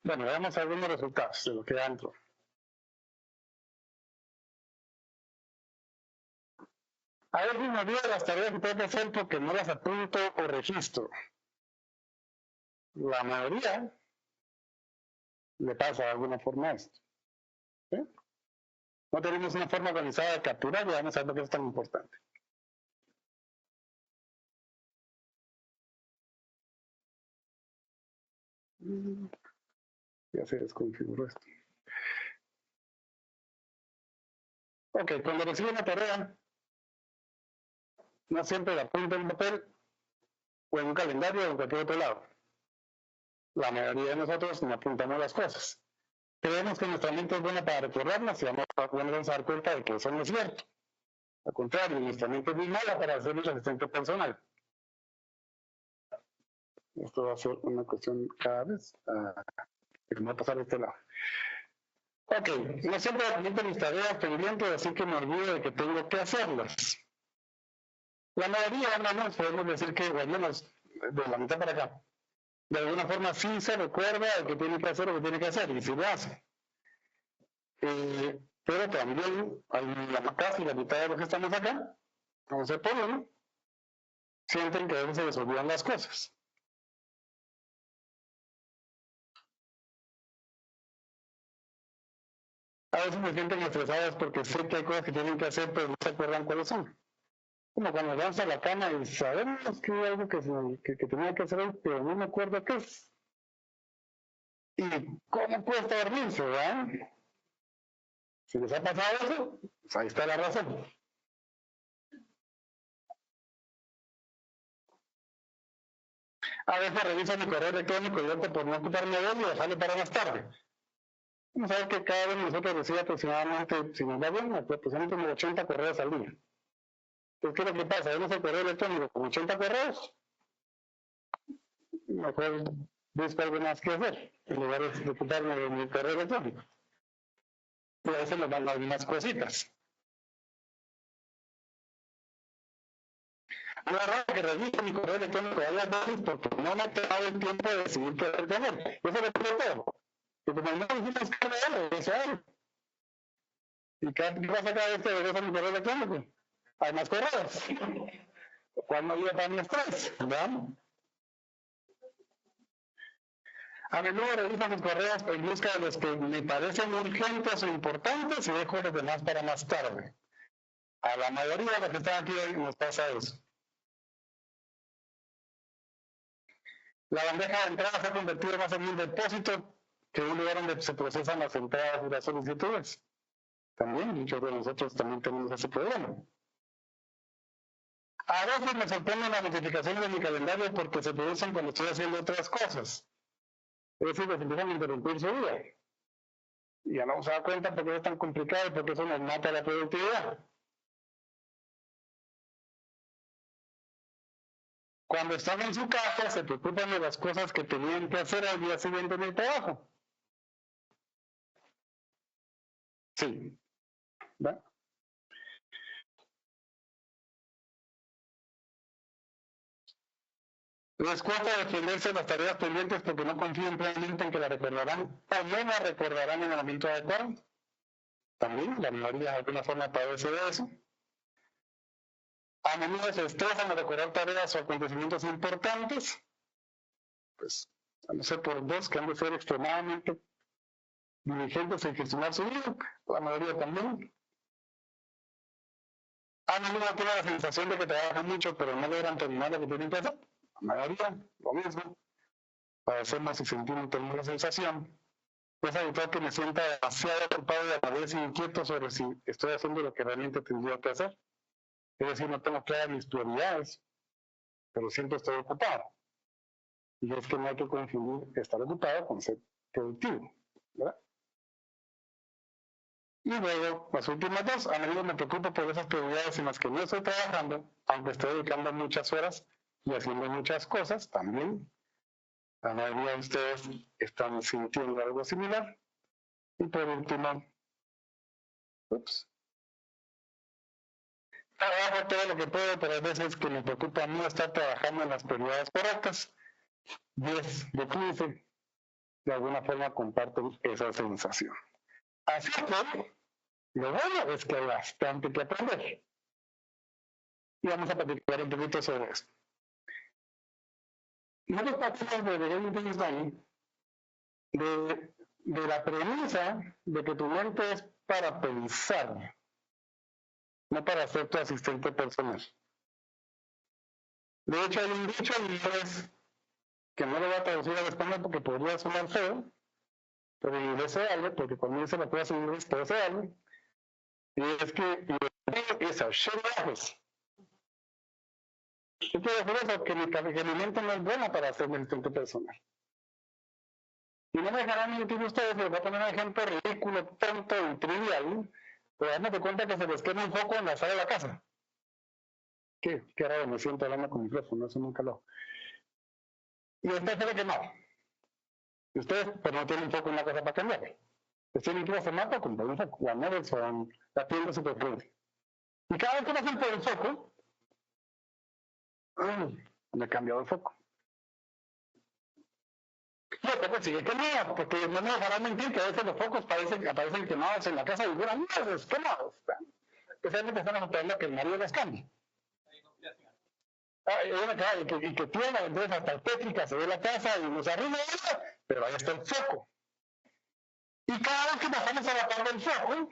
Bueno, veamos algunos resultados de lo que ya entró. A ver si me olvido las tareas que tengo que hacer porque no las apunto o registro. La mayoría le pasa de alguna forma a esto. ¿Sí? No tenemos una forma organizada de capturar y vamos a ver por qué es tan importante. Ya se desconfiguró esto. Ok, cuando recibo una tarea, no siempre la apunto en papel o en un calendario o en cualquier otro lado. La mayoría de nosotros no apuntamos las cosas. Creemos que nuestra mente es buena para recordarlas y vamos a dar cuenta de que eso no es cierto. Al contrario, nuestra mente es muy mala para hacer nuestro asistente personal. Esto va a ser una cuestión cada vez. Que me va a pasar de este lado. Ok, no siempre apunto mis tareas pendientes, así que me olvido de que tengo que hacerlas. La mayoría, al menos, podemos decir que, al menos de la mitad para acá, de alguna forma sí se recuerda de que tiene que hacer lo que tiene que hacer, y sí lo hace. Pero también, casi la mitad de los que estamos acá, no sé por qué, sienten que a veces se les olvidan las cosas. A veces me sienten estresados porque sé que hay cosas que tienen que hacer, pero no se acuerdan cuáles son. Como cuando vamos a la cama y sabemos que hay algo que tenía que hacer hoy, pero no me acuerdo qué es. ¿Y cómo cuesta dormirse, verdad? Si les ha pasado eso, pues ahí está la razón. A veces reviso mi correo electrónico y opto por no ocuparme de él y dejarlo para más tarde. Vamos a ver que cada uno de nosotros recibe aproximadamente, si nos va bien, aproximadamente unos 80 correos al día. Entonces, ¿qué es lo que pasa? Vemos el correo electrónico con 80 correos, mejor busco algo más que hacer, en lugar de ocuparme de mi correo electrónico. Y a veces nos dan algunas cositas. No es raro que revise mi correo electrónico varias veces porque no me he tomado el tiempo de decidir qué hacer con él. Eso lo tengo todo. Y como no dijimos que era él, eso es él. ¿Y qué pasa cada vez que regreso a mi correo electrónico? Hay más correos. ¿Cuándo llega para mi estrés? ¿Verdad? A menudo reviso mis correos en busca de los que me parecen urgentes o importantes y dejo los demás para más tarde. A la mayoría de los que están aquí hoy nos pasa eso. La bandeja de entrada se ha convertido más en un depósito que un lugar donde se procesan las entradas y las solicitudes. También muchos de nosotros también tenemos ese problema. A veces me sorprenden las notificaciones de mi calendario porque se producen cuando estoy haciendo otras cosas. Es decir, que se empiezan a interrumpir su día. Y ya no se da cuenta por qué es tan complicado y por qué eso nos mata la productividad. Cuando están en su casa, se preocupan de las cosas que tenían que hacer al día siguiente en el trabajo. Sí. ¿Va? Les cuesta defenderse de las tareas pendientes porque no confían plenamente en que la recordarán o no la recordarán en el momento adecuado. También la mayoría de alguna forma padece de eso. A menudo se estresan al recordar tareas o acontecimientos importantes. Pues, a no ser por dos que han de ser extremadamente diligentes en gestionar su vida, la mayoría también. A menudo tiene la sensación de que trabajan mucho, pero no logran terminar lo que tienen que hacer. La mayoría, lo mismo. Padecemos y sentimos tener la sensación. Es habitual que me sienta demasiado ocupado y a la vez inquieto sobre si estoy haciendo lo que realmente tendría que hacer. Es decir, no tengo claras mis prioridades, pero siempre estoy ocupado. Y es que no hay que confundir estar ocupado con ser productivo, ¿verdad? Y luego, las últimas dos, a menudo me preocupo por esas prioridades en las que no estoy trabajando, aunque estoy dedicando muchas horas y haciendo muchas cosas también. La mayoría de ustedes están sintiendo algo similar. Y por último, trabajo todo lo que puedo, pero hay veces que me preocupa no estar trabajando en las prioridades correctas. 10 de 15. de alguna forma comparten esa sensación. Así que lo bueno es que hay bastante que aprender. Y vamos a platicar un poquito sobre eso. Nosotros partimos de Benjamin Design de la premisa de que tu mente es para pensar, no para ser tu asistente personal. De hecho, hay un dicho en inglés que no lo voy a traducir al español porque podría sonar feo, pero en inglés se vale, porque cuando dice la cosa en inglés todo se vale, y es que your brain is a shitty office. ¿Qué quiere decir eso? Que mi mente no es buena para ser mi asistente personal. Y no me dejarán mentir ustedes, les voy a poner un ejemplo ridículo, tonto y trivial, pero dame cuenta que se les quema un foco en la sala de la casa. Qué raro me siento hablando con micrófono, eso nunca lo. Y usted se ve que no. Y ustedes pues no tienen foco en la casa para cambiarlo. Pues tienen que ir a Semata con un foco, o a Nevers o a la tienda supercrente. Y cada vez que pasan por el foco, me he cambiado el foco. Y el foco sigue quemado, porque no me dejarán mentir que a veces los focos aparecen quemados en la casa y duran meses quemados. Especialmente están esperando que el marido los cambie. Y que tiene, entonces hasta tétrica se ve la casa y nos arruina eso, pero ahí está el foco. Y cada vez que pasamos a la par del foco,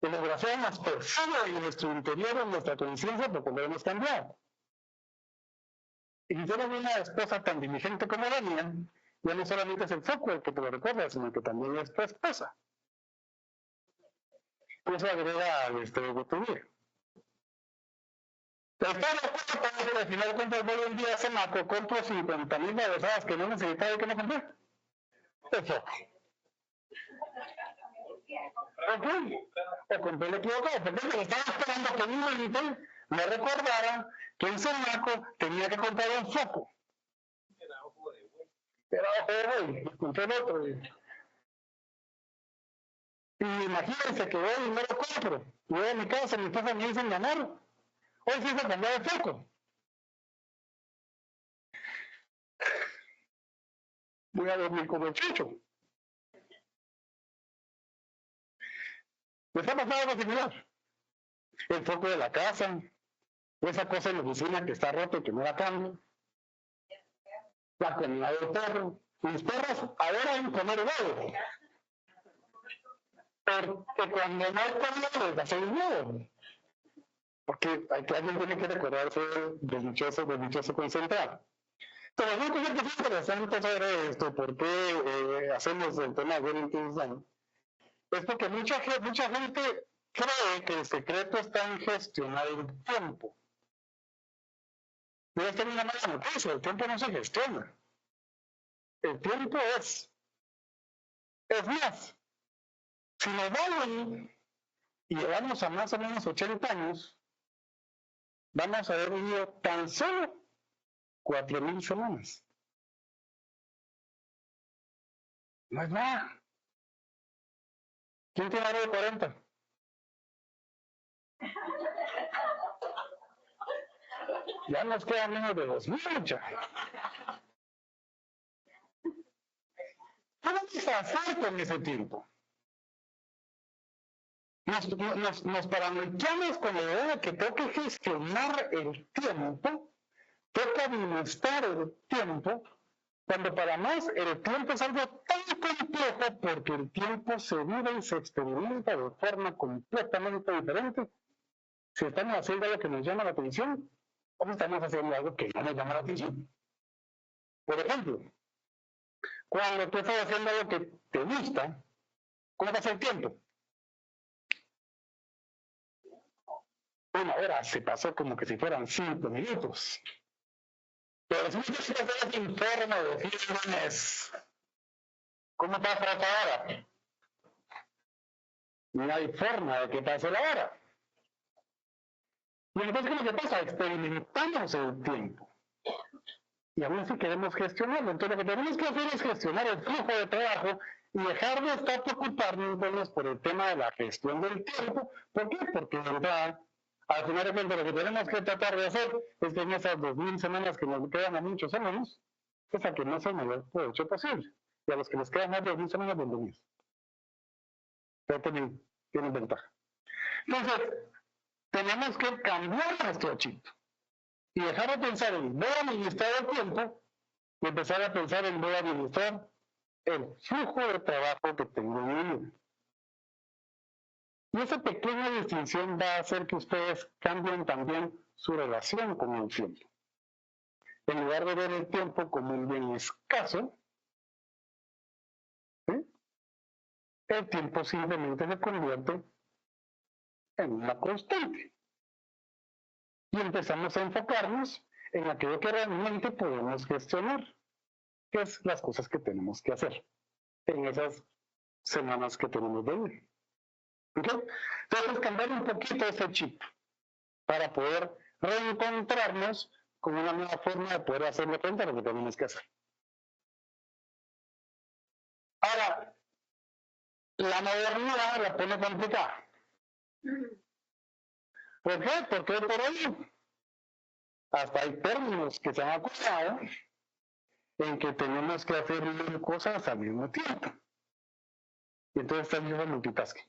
el desgraciado nos persigue en nuestro interior, en nuestra conciencia, por podernos cambiar. Y si tienes una esposa tan diligente como la mía, ya no solamente es el foco el que te lo recuerda, sino que también es tu esposa. Y eso agrega tu vida. Pero está de acuerdo con que al final de cuentas voy un día a Semaco, compro 50,000 babosadas que no necesitaba y que no compré. El foco. Ok, o compré el equivocado, porque me estaba esperando que mi mente me recordara que en Semaco tenía que comprar un foco. Era ojo de buey, compré el otro. Y imagínense que voy y no lo compro. Y voy a mi casa, mi esposa me dicen ganar. Hoy sí se cambió de foco. Voy a dormir como chucho. ¿Les ha pasado algo similar? El foco de la casa, esa cosa en la oficina que está rota y que no la cambio, la comida del perro. Mis perros adoran comer huevo. Porque cuando no hay comida les da el huevo. Porque alguien tiene que recordarse del dichoso concentrado. Pero una cosa que es interesante sobre esto, por qué hacemos el tema de Wellington Design, es porque mucha gente cree que el secreto está en gestionar el tiempo. Debe tener una mala noticia, el tiempo no se gestiona. El tiempo es. Es más, si nos vamos y llegamos a más o menos 80 años, vamos a haber vivido tan solo 4,000 semanas. No es nada. ¿Quién tiene algo de 40? Ya nos quedan menos de 2,000 ya. ¿Qué vamos a hacer con ese tiempo? Nos paranoiamos con la idea de que tengo que gestionar el tiempo, tengo que administrar el tiempo, cuando para más el tiempo es algo tan complejo porque el tiempo se vive y se experimenta de forma completamente diferente. Si estamos haciendo algo que nos llama la atención, o estamos haciendo algo que no nos llama la atención. Por ejemplo, cuando tú estás haciendo algo que te gusta, ¿cómo pasa el tiempo? 1 hora se pasó como que si fueran 5 minutos. Pero si tú haces informe de fines, ¿cómo pasa esta hora? No hay forma de que pase la hora. Y entonces, ¿qué es lo que pasa? Experimentamos el tiempo. Y aún así queremos gestionarlo. Entonces, lo que tenemos que hacer es gestionar el flujo de trabajo y dejar de estar preocupándonos por el tema de la gestión del tiempo. ¿Por qué? Porque de verdad, al final de cuentas, lo que tenemos que tratar de hacer es que en esas 2,000 semanas que nos quedan a muchos años, es a que no sea el mayor provecho posible. Y a los que les quedan más de 2.000 semanas, bienvenidos. Pero tienen ventaja. Entonces, tenemos que cambiar nuestro chip y dejar de pensar en voy a administrar el tiempo y empezar a pensar en voy a administrar el flujo de trabajo que tengo en mi vida. Y esa pequeña distinción va a hacer que ustedes cambien también su relación con el tiempo. En lugar de ver el tiempo como un bien escaso, ¿sí?, el tiempo simplemente se convierte en una constante. Y empezamos a enfocarnos en aquello que realmente podemos gestionar, que es las cosas que tenemos que hacer en esas semanas que tenemos de vida. ¿Okay? Entonces, cambiar un poquito ese chip para poder reencontrarnos con una nueva forma de poder hacerle frente a lo que tenemos que hacer. Ahora, la modernidad la pone complicada. ¿Por qué? Porque por ahí hasta hay términos que se han acusado en que tenemos que hacer mil cosas al mismo tiempo. Y entonces está haciendo multitasking.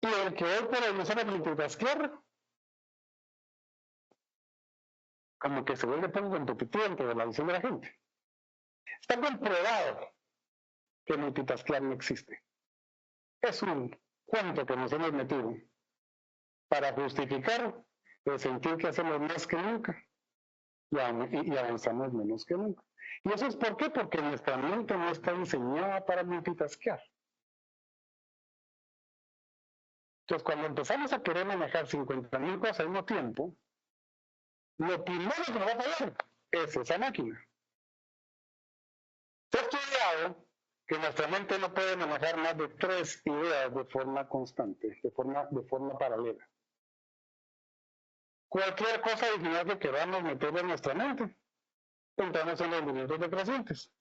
Y el que hoy por hoy no sabe multitaskear, como que se vuelve poco competitivo dentro de la visión de la gente. Está comprobado que multitaskear no existe. Es un cuento que nos hemos metido para justificar el sentir que hacemos más que nunca y avanzamos menos que nunca. ¿Y eso es por qué? Porque nuestra mente no está diseñada para multitaskear. Entonces, cuando empezamos a querer manejar 50.000 cosas al mismo tiempo, lo primero que nos va a fallar es esa máquina. Se ha estudiado que nuestra mente no puede manejar más de 3 ideas de forma constante, de forma paralela. Cualquier cosa adicional que queramos meter en nuestra mente, entramos en movimientos decrecientes.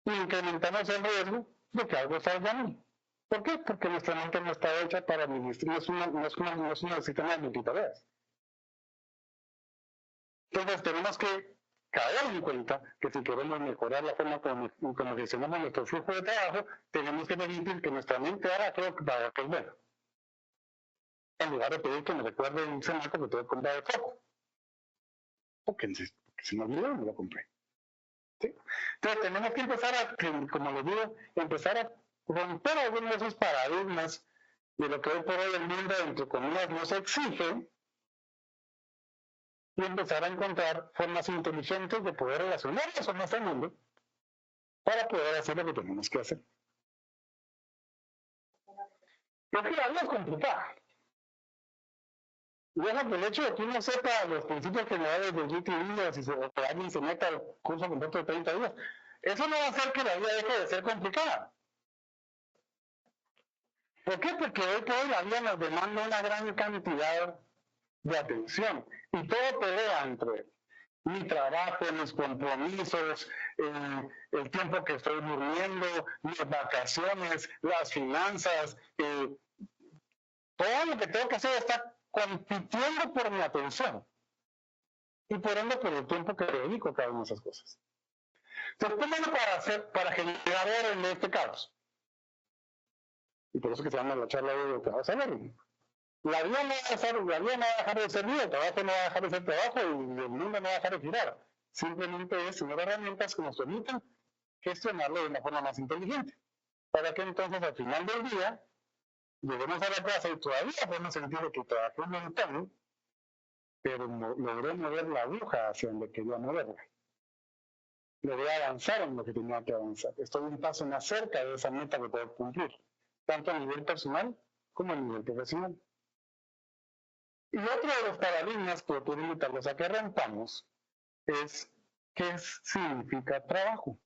Y incrementamos el riesgo de que algo salga mal. ¿Por qué? Porque nuestra mente no está hecha para administrar, no es un sistema de multitareas. Entonces tenemos que caer en cuenta que si queremos mejorar la forma como gestionamos nuestro flujo de trabajo, tenemos que permitir que nuestra mente haga aquello que es bueno. En lugar de pedir que me recuerde un semáforo que tengo que comprar de foco. Porque se me olvidó, no lo compré. ¿Sí? Entonces tenemos que empezar a, como les digo, empezar a romper algunos de esos paradigmas de lo que hoy por hoy el mundo, entre comillas, nos exige, y empezar a encontrar formas inteligentes de poder relacionarnos con nuestro mundo para poder hacer lo que tenemos que hacer. Es que la vida es complicada. Y eso que el hecho de que uno sepa los principios generales de GTD o que alguien se meta al curso completo de 30 días, eso no va a hacer que la vida deje de ser complicada. ¿Por qué? Porque hoy por hoy la vida nos demanda una gran cantidad de atención y todo pelea entre mi trabajo, mis compromisos, el tiempo que estoy durmiendo, mis vacaciones, las finanzas, todo lo que tengo que hacer está compitiendo por mi atención y por ende por el tiempo que dedico a cada una de esas cosas. Entonces, ¿cómo hago para generar oro en este caos? Y por eso que se llama la charla de caos alerta. La vida no va a dejar de ser vida, el trabajo no va a dejar de ser trabajo y el mundo no va a dejar de girar. Simplemente es tener herramientas que nos permitan gestionarlo de una forma más inteligente. Para que entonces al final del día lleguemos a la casa y todavía podemos sentir que trabajé un montón, pero logré mover la aguja hacia donde quería moverla. Logré avanzar en lo que tenía que avanzar. Estoy un paso más cerca de esa meta que puedo cumplir, tanto a nivel personal como a nivel profesional. Y otro de los paradigmas que quiero invitarlos a que rompamos es qué significa trabajo.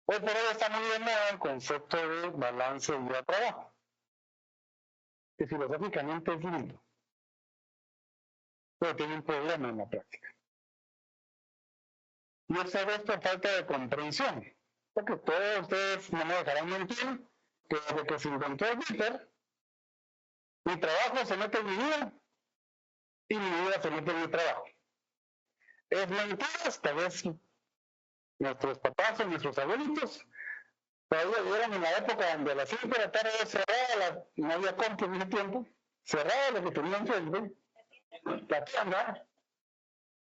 Hoy por hoy está muy de moda el concepto de balance vida-trabajo, que filosóficamente es lindo, pero tiene un problema en la práctica. Y es por falta de comprensión, porque todos ustedes no me dejarán mentir que desde que se inventó el Twitter, mi trabajo se mete en mi vida y mi vida se mete en mi trabajo. Es mentira, tal vez Nuestros papás o nuestros abuelitos todavía vivieron en la época donde a las 5 de la tarde cerraba, no había compra en ese tiempo, cerraba lo que tenía enfrente, la tienda,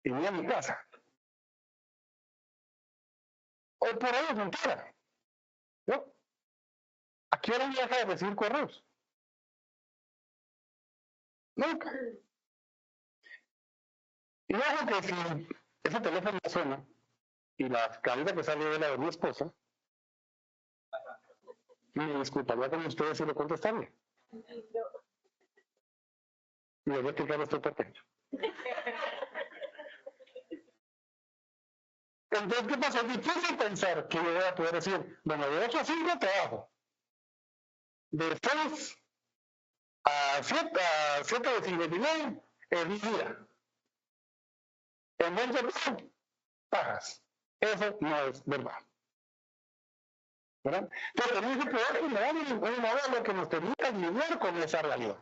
y venía a mi casa. Hoy por hoy es mentira. ¿No? ¿A qué hora deja de recibir correos? Nunca. Y ojo que si ese teléfono suena y la cabeza que sale de la de mi esposa, me disculparía con ustedes si le contestaría. Y les voy a explicar esto por qué. Entonces, ¿qué pasa? Es difícil pensar que yo voy a poder decir, bueno, de 8 a 5 trabajo, de 6 a 7 de 59 es mi día. En buen servicio, pagas. Eso no es verdad. ¿Verdad? Entonces, tenemos que poder generar un modelo que nos permita lidiar con esa realidad.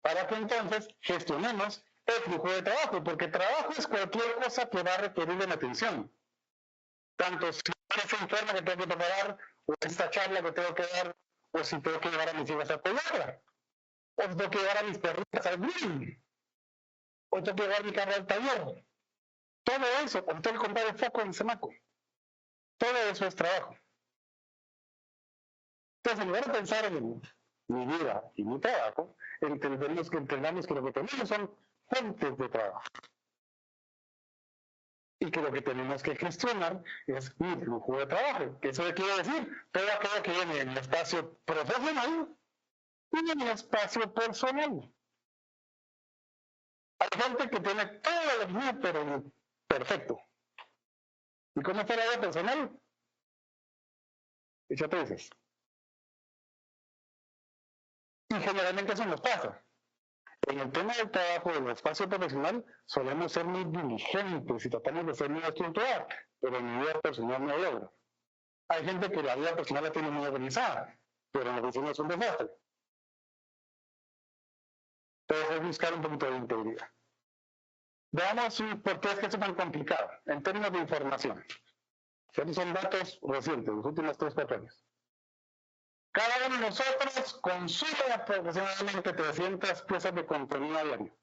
Para que entonces gestionemos el flujo de trabajo, porque trabajo es cualquier cosa que va a requerir de mi atención. Tanto si es enfermo que tengo que preparar, o esta charla que tengo que dar, o si tengo que llevar a mis hijas a apoyarla, o si tengo que llevar a mis perritas al gym, o tengo que llevar mi carro al taller. Todo eso, o tengo que comprar el foco en Semaco. Todo eso es trabajo. Entonces, en lugar de pensar en mi vida y mi trabajo, entendamos que lo que tenemos son fuentes de trabajo. Y que lo que tenemos que gestionar es mi flujo de trabajo. ¿Qué eso quiere decir? Todo aquello que viene en el espacio profesional y en el espacio personal. Hay gente que tiene todo lo mío, pero perfecto. ¿Y cómo está la vida personal? Y ya te dices. Y generalmente eso nos pasa. En el tema del trabajo, del espacio profesional, solemos ser muy diligentes y tratamos de ser muy estructurados, pero en mi vida personal no logro. Hay gente que la vida personal la tiene muy organizada, pero en la oficina es un desastre. Entonces es buscar un poquito de integridad. Veamos por qué es que es tan complicado en términos de información. Estos son datos recientes, los últimos 3-4 años. Cada uno de nosotros consume aproximadamente 300 piezas de contenido a diario.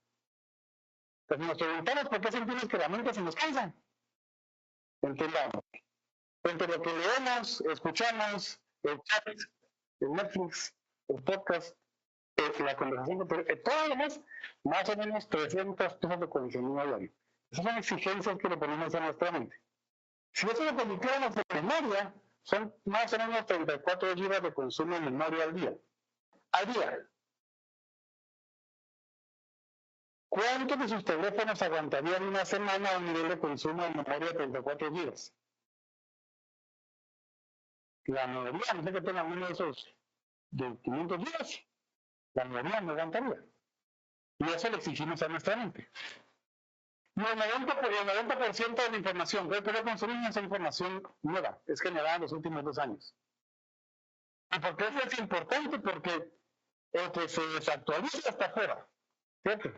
Entonces nos preguntamos por qué sentimos que la mente se nos cansa. Entendamos. Entre lo que leemos, escuchamos, el chat, el Netflix, el podcast, la conversación, todo lo demás, más o menos 300 piezas de contenido a diario. Esas son exigencias que le ponemos a nuestra mente. Si eso lo convirtiéramos en memoria, son más o menos 34 GB de consumo de memoria al día. Al día. ¿Cuántos de sus teléfonos aguantarían una semana a un nivel de consumo de memoria de 34 GB? La mayoría, no sé que tengan uno de esos de 500 GB, la mayoría no aguantaría. Y eso le exigimos a nuestra mente. Y el 90% de la información que hoy consumimos es información nueva, es generada en los últimos 2 años. ¿Y por qué eso es importante? Porque el que se desactualiza está afuera, ¿cierto?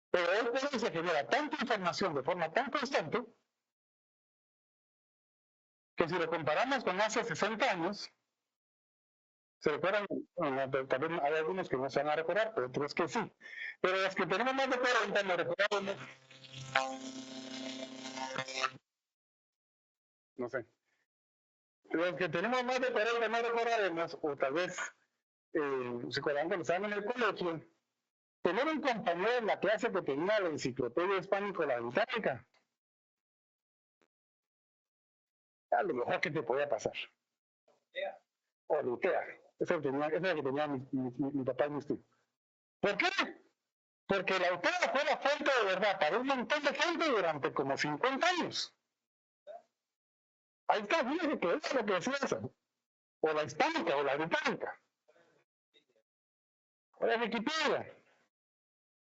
Pero hoy por hoy se genera tanta información de forma tan constante que si lo comparamos con hace 60 años, se recuerdan, también hay algunos que no se van a recordar, pero otros que sí. Pero los que tenemos más de 40 nos recordamos, no sé. Los que tenemos más de 40 no recordaremos, o tal vez se acuerdan cuando estaban en el colegio, tener un compañero en la clase que tenía la enciclopedia hispánica, la británica, a lo mejor que te podía pasar. O lutea. Esa es la que tenía mi papá y mi tío. ¿Por qué? Porque la autora fue la fuente de verdad para un montón de gente durante como 50 años. Ahí está, fíjense que es lo que decía eso. O la hispánica o la británica. O la Wikipedia.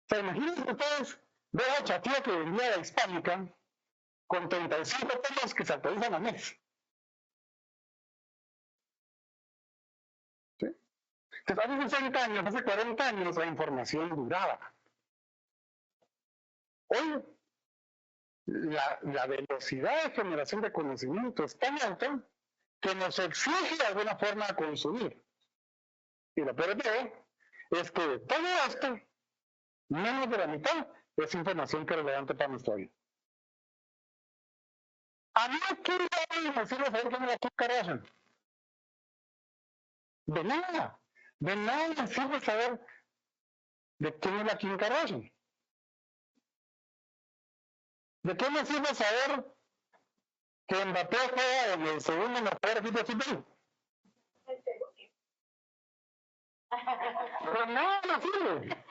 O sea, imagínense ustedes, ver a Chatía que vendía la hispánica con 35 temas que se actualizan al mes. ¿Sí? Entonces, hace 60 años, hace 40 años, la información duraba. Hoy la velocidad de generación de conocimiento es tan alta que nos exige de alguna forma consumir. Y lo peor de todo es que de todo esto, menos de la mitad es información que es relevante para nuestra vida. A mí aquí me sirve saber quién es la Kim Kardashian. De nada me sirve saber de quién es la Kim Kardashian. ¿De qué me sirve saber que Mbappé juega en el segundo mejor equipo de fútbol? De nada me sirve.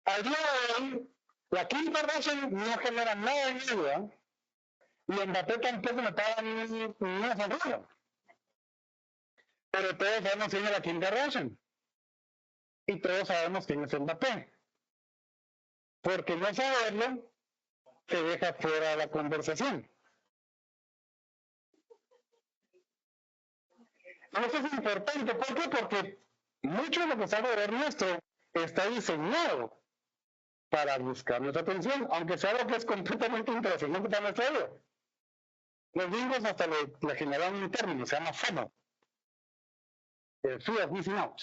Al día de hoy, la Kim Kardashian no genera nada en mi vida y Mbappé tampoco me paga ni una sonrisa. Pero todos sabemos quién es la Kim Kardashian y todos sabemos quién es Mbappé. Porque no saberlo te deja fuera de la conversación. Eso es importante. ¿Por qué? Porque mucho de lo que está alrededor nuestro está diseñado para buscar nuestra atención, aunque sea algo que es completamente interesante para nuestra vida. Los gringos hasta le generaron un término, se llama FOMO, el Fear of Missing Out.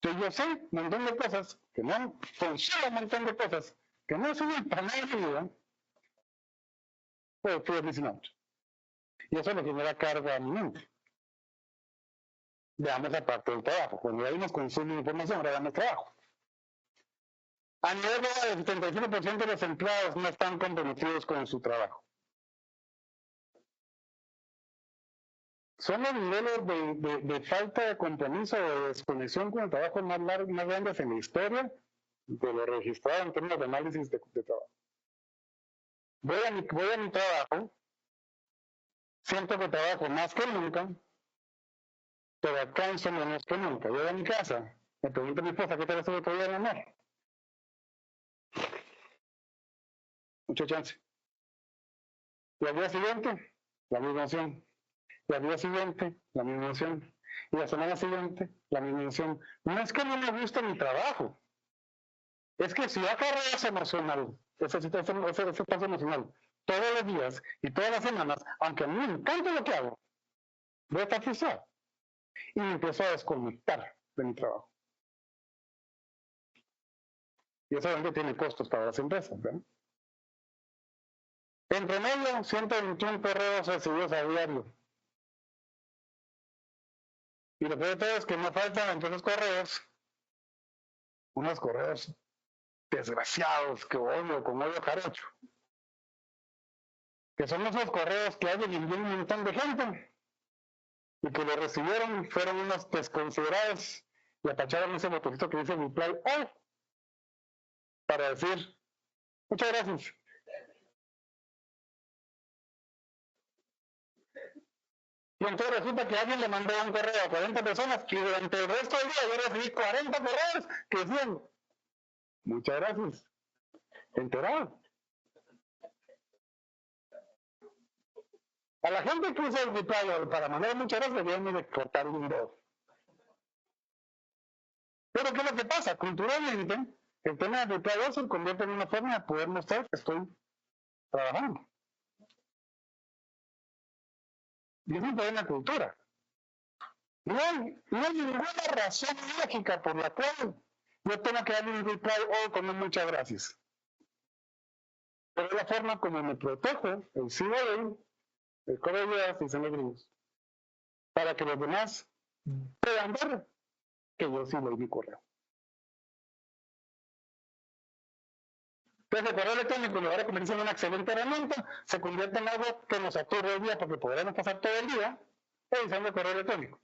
Que yo sé un montón de cosas que no, consumo un montón de cosas que no son para nada de mi vida, por Fear of Missing Out. Y eso le genera carga a mi mente. Veamos la parte del trabajo. Cuando ahí nos consume información, ahora veamos trabajo. A nivel global, el 75% de los empleados no están comprometidos con su trabajo. Son los niveles de falta de compromiso o de desconexión con el trabajo más grandes en la historia de lo registrado en términos de análisis de trabajo. Voy a mi trabajo, siento que trabajo más que nunca, pero canso menos que nunca. Voy a mi casa, me pregunto a mi esposa, ¿qué tal estuvo todo el amor? Mucha chance. Y al día siguiente, la misma emoción. Y al día siguiente, la misma emoción. Y la semana siguiente, la misma emoción. No es que no me guste mi trabajo. Es que si yo agarro ese emocional, ese paso emocional, todos los días y todas las semanas, aunque a mí me encanta lo que hago, voy a estar frustrado. Y me empiezo a desconectar de mi trabajo. Y eso obviamente tiene costos para las empresas, ¿verdad? En promedio, 121 correos recibidos a diario. Y lo peor de todo es que no faltan entre los correos, unos correos desgraciados que odio con odio jarocho. Que son esos correos que alguien envió un montón de gente y que lo recibieron, fueron unos desconsiderados y atacharon ese botoncito que dice reply all para decir muchas gracias. Y entonces resulta que alguien le mandó un correo a 40 personas y durante el resto del día yo recibí 40 correos que decían muchas gracias. Enterado. A la gente que usa el reply all para mandar muchas gracias debían de cortar un dedo. Pero ¿qué es lo que pasa? Culturalmente, el tema del reply all se convierte en una forma de poder mostrar que estoy trabajando. Y es un problema de cultura. No hay ninguna razón lógica por la cual yo tengo que darle un reply all con un muchas gracias. Pero es la forma como me protejo, el CYA, el código de ideas y son los gringos, para que los demás puedan ver que yo sí leí mi correo. Entonces el correo electrónico, en lugar de convertirse en una excelente herramienta, se convierte en algo que nos aturre el día porque podremos pasar todo el día revisando el correo electrónico.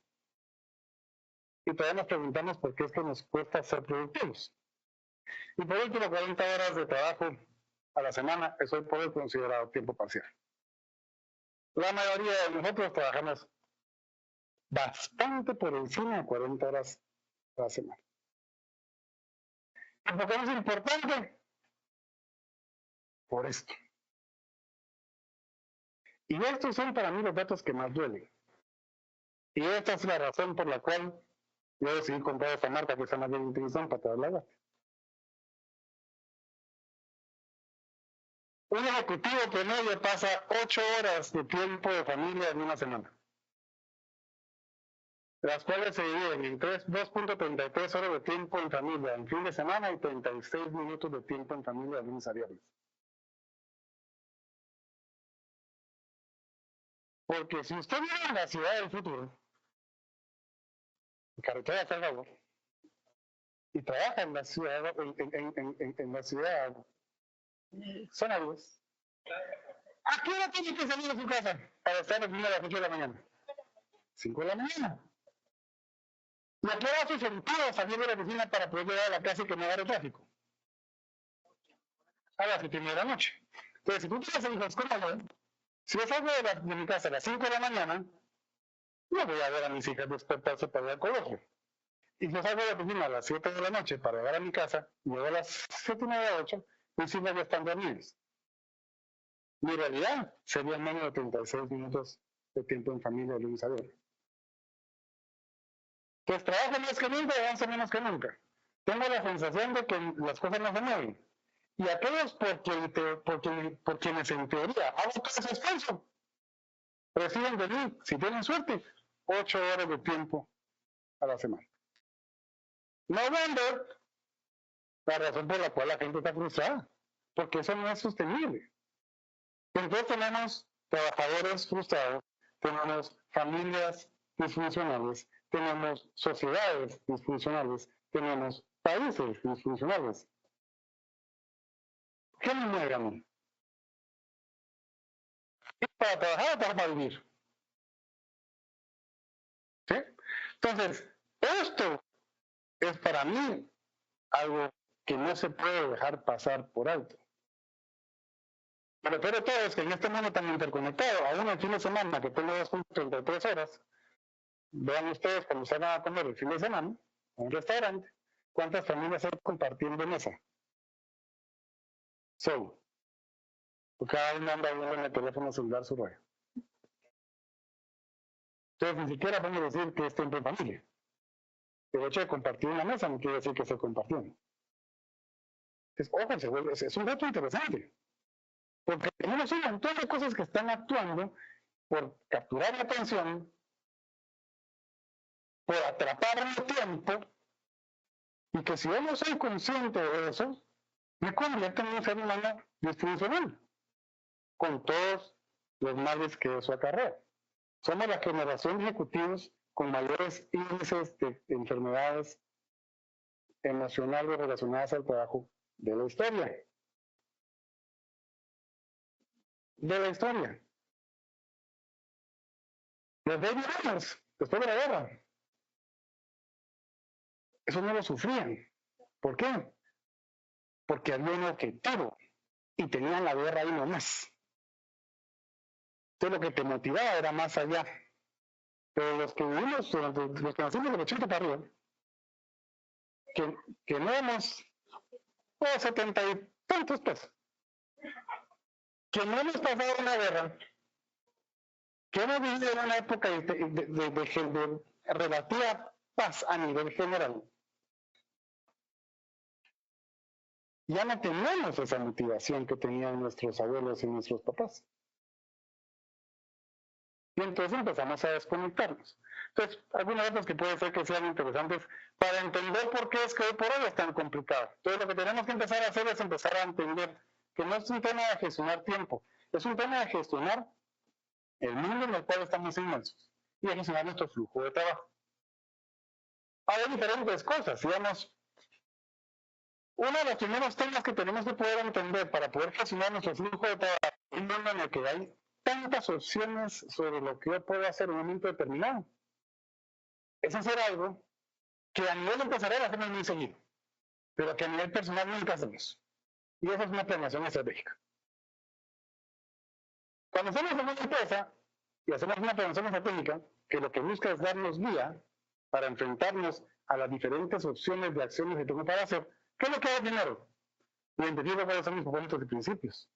Y todavía nos preguntamos por qué es que nos cuesta ser productivos. Y por último, 40 horas de trabajo a la semana es hoy por hoy considerado tiempo parcial. La mayoría de nosotros trabajamos bastante por encima de 40 horas a la semana. ¿Y por qué es importante? Por esto. Y estos son para mí los datos que más duelen. Y esta es la razón por la cual yo decidí comprar esta marca que se llama Game Intuition para trabajar. Un ejecutivo promedio pasa 8 horas de tiempo de familia en una semana, las cuales se dividen en 2.33 horas de tiempo en familia en fin de semana y 36 minutos de tiempo en familia de lunes a viernes. Porque si usted vive en la ciudad del futuro, en carretera de Salvador, y trabaja en la ciudad, en la ciudad zona 10, ¿a qué hora tiene que salir de su casa para estar en a las 8 de la mañana? 5 de la mañana. ¿Y a qué hora hace sentido salir de la oficina para poder llegar a la casa y que no agarre tráfico? A las 7:30 de la noche. Entonces, si tú tienes hijos como yo, si yo salgo de mi casa a las 5 de la mañana, no voy a ver a mis hijas despertarse para ir al colegio. Y si yo salgo de la oficina a las 7 de la noche para llegar a mi casa, llego a las 7:30, 8, mis hijas ya están dormidas. Mi realidad sería menos de 36 minutos de tiempo en familia de lunes a viernes. Pues trabajo más que nunca y avanzo menos que nunca. Tengo la sensación de que las cosas no se mueven. Y aquellos por quienes en teoría hago todo ese esfuerzo, reciben de mí, si tienen suerte, 8 horas de tiempo a la semana. No vendo la razón por la cual la gente está frustrada, porque eso no es sostenible. Entonces tenemos trabajadores frustrados, tenemos familias disfuncionales, tenemos sociedades disfuncionales, tenemos países disfuncionales. ¿Qué me mueve a mí? ¿Es para trabajar o para vivir? ¿Sí? Entonces, esto es para mí algo que no se puede dejar pasar por alto. Pero peor de todo es que en este mundo tan interconectado, aún el fin de semana que tengo 2.33 horas, vean ustedes cuando se van a comer el fin de semana en un restaurante, ¿cuántas familias hay compartiendo mesa? Solo. Porque cada uno anda viendo en el teléfono celular su rollo. Entonces ni siquiera podemos decir que es tiempo en familia. El hecho de compartir una mesa no quiere decir que esté compartiendo. Entonces, ojo, es un reto interesante. Porque tenemos un montón de cosas que están actuando por capturar la atención, por atrapar el tiempo, y que si yo no soy consciente de eso, me convierto en un ser humano disfuncional, con todos los males que eso acarrea. Somos la generación de ejecutivos con mayores índices de enfermedades emocionales relacionadas al trabajo de la historia. De la historia. Los baby boomers, después de la guerra, eso no lo sufrían. ¿Por qué? Porque había un objetivo y tenían la guerra ahí nomás. Entonces lo que te motivaba era más allá. Pero los que vivimos, los que nacimos del 80 para arriba, que no hemos, 70 y tantos pues, que no hemos pasado una guerra, que hemos vivido en una época de relativa paz a nivel general, ya no tenemos esa motivación que tenían nuestros abuelos y nuestros papás. Y entonces empezamos a desconectarnos. Entonces, algunas cosas que puede ser que sean interesantes para entender por qué es que hoy por hoy es tan complicado. Entonces, lo que tenemos que empezar a hacer es empezar a entender que no es un tema de gestionar tiempo, es un tema de gestionar el mundo en el cual estamos inmersos y de gestionar nuestro flujo de trabajo. Hay diferentes cosas, digamos, uno de los primeros temas que tenemos que poder entender para poder gestionar nuestro flujo de trabajo es un mundo en el que hay tantas opciones sobre lo que yo puedo hacer en un momento determinado. Es hacer algo que a nivel empresarial hacemos muy seguido, pero que a nivel personal nunca hacemos. Y esa es una planeación estratégica. Cuando hacemos una empresa y hacemos una planeación estratégica, que lo que busca es darnos guía para enfrentarnos a las diferentes opciones de acciones que tengo para hacer, ¿qué es lo que hago primero? Identifico cuáles son mis propósitos y principios.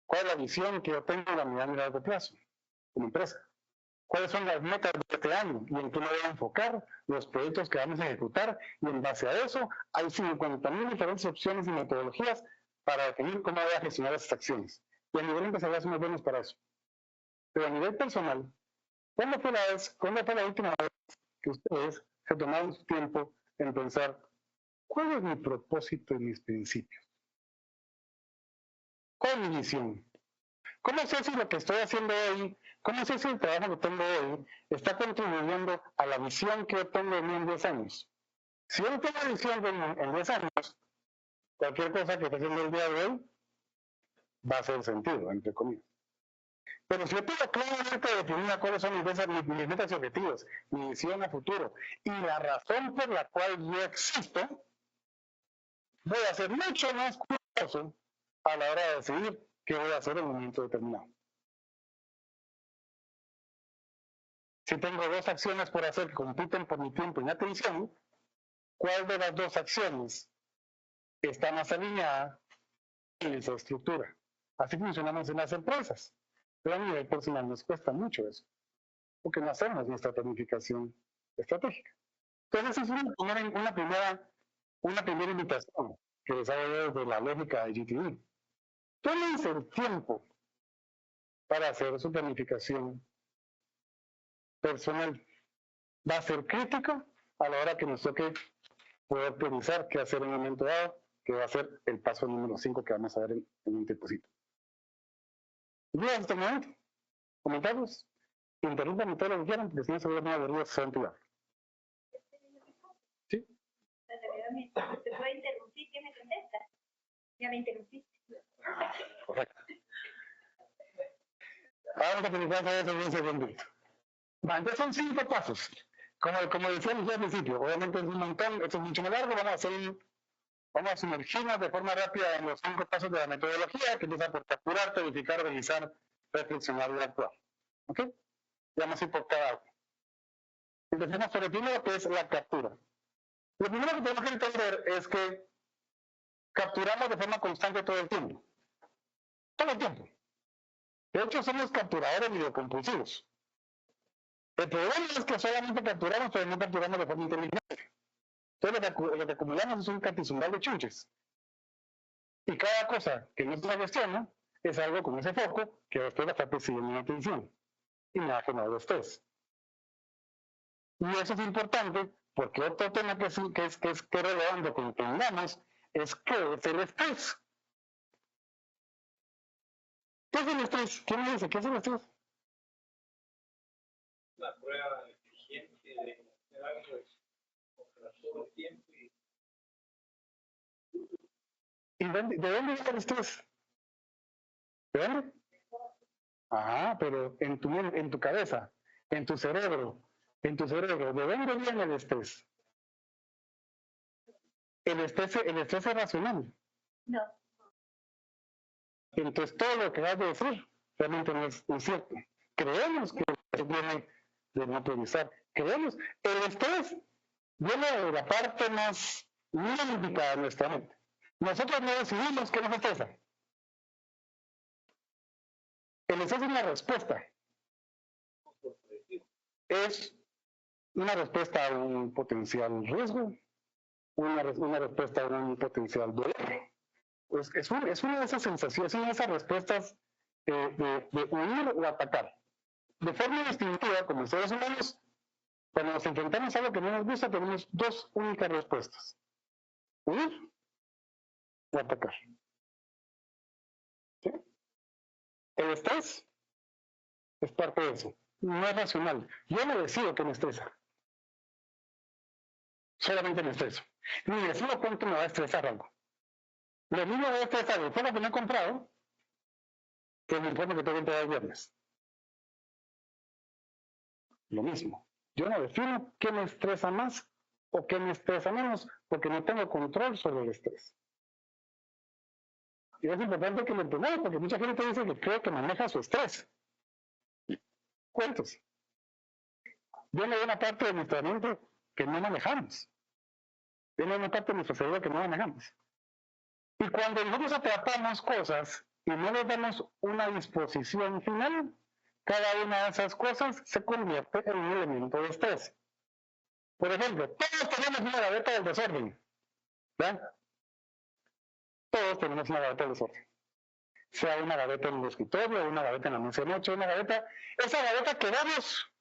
¿Cuál es la visión que yo tengo a la mediano y largo plazo como empresa? ¿Cuáles son las metas de este año y en qué me voy a enfocar, los proyectos que vamos a ejecutar? Y en base a eso, hay 50.000 diferentes opciones y metodologías para definir cómo voy a gestionar esas acciones. Y a nivel empresarial somos buenos para eso. Pero a nivel personal, ¿cuándo fue la última vez que ustedes se tomaron su tiempo en pensar cuál es mi propósito y mis principios? ¿Cuál es mi misión? ¿Cómo sé si lo que estoy haciendo hoy, cómo sé si el trabajo que tengo hoy está contribuyendo a la visión que yo tengo de mí en 10 años? Si yo no tengo visión en 10 años, cualquier cosa que esté haciendo el día de hoy va a hacer sentido, entre comillas. Pero si yo tengo claramente definida cuáles son mis metas y objetivos, mi visión a futuro y la razón por la cual yo existo, voy a ser mucho más cuidadoso a la hora de decidir qué voy a hacer en un momento determinado. Si tengo dos acciones por hacer que compiten por mi tiempo y mi atención, ¿cuál de las dos acciones está más alineada en esa estructura? Así funcionamos en las empresas. Pero a nivel personal nos cuesta mucho eso, porque no hacemos nuestra planificación estratégica. Entonces, es una primera invitación que les hago desde la lógica de GTD. Tómense el tiempo para hacer su planificación personal. Va a ser crítico a la hora que nos toque poder priorizar qué hacer en un momento dado, que va a ser el paso número 5 que vamos a ver en un tiempocito. ¿Dudas hasta el momento? ¿Comentarios? Interrúmpanme todo lo que quieran, porque si no se vuelven aburridos, se van a tirar. ¿Sí? Te puedo interrumpir, ¿qué me contestas? Ya me interrumpiste. Correcto. Vamos a utilizar eso en un segundito. Entonces son 5 pasos. Como decíamos al principio, obviamente es un montón, esto es mucho más largo, vamos a sumergirnos de forma rápida en los 5 pasos de la metodología, que empieza por capturar, codificar, revisar, reflexionar y actuar. ¿Ok? Vamos a ir por cada uno. Empecemos por el primero, que es la captura. Lo primero que tenemos que entender es que capturamos de forma constante todo el tiempo. Todo el tiempo. De hecho, somos capturadores videocompulsivos. El problema es que solamente capturamos, pero no capturamos de forma inteligente. Entonces, lo que acumulamos es un catizumbal de chunches. Y cada cosa que no se gestiona es algo con ese foco que después va a estar persiguiendo mi atención y me va a generar estrés. Y eso es importante porque otro tema que es relevante que entendamos es que es el estrés. ¿Qué es el estrés? ¿Quién me dice qué es el estrés? La prueba eficiente de algo es todo el tiempo. ¿Y de dónde viene el estrés? ¿De dónde? Ajá, pero en tu cabeza, en tu cerebro, ¿de dónde viene el estrés? El estrés es racional. No. Entonces todo lo que vas a decir realmente no es cierto. Creemos que el estrés viene de no priorizar. Creemos, el estrés viene de la parte más límbica de nuestra mente. Nosotros no decidimos qué nos estresa. El estrés es una respuesta. Es una respuesta a un potencial riesgo, una respuesta a un potencial dolor. Pues es una de esas sensaciones, es una de esas respuestas de huir o atacar. De forma instintiva, como seres humanos, cuando nos enfrentamos a algo que no nos gusta, tenemos dos únicas respuestas: huir o atacar. ¿Sí? El estrés es parte de eso. No es racional. Yo no decido qué me estresa. Solamente me estreso. Ni decido cuánto me va a estresar algo. Lo mismo me va a estresar el juego que me he comprado que el informe que tengo que entregar el viernes. Lo mismo. Yo no defino qué me estresa más o qué me estresa menos, porque no tengo control sobre el estrés. Y es importante que lo entendamos, porque mucha gente dice que cree que maneja su estrés. Cuentos. Viene de una parte de nuestra mente que no manejamos. Viene de una parte de nuestro cerebro que no manejamos. Y cuando nosotros atrapamos cosas y no les damos una disposición final, cada una de esas cosas se convierte en un elemento de estrés. Por ejemplo, todos tenemos una gaveta del desorden. ¿Verdad? Todos tenemos una gaveta de desorden. Sea una gaveta en el escritorio, una gaveta en la mesa de noche, una gaveta, esa gaveta que vemos,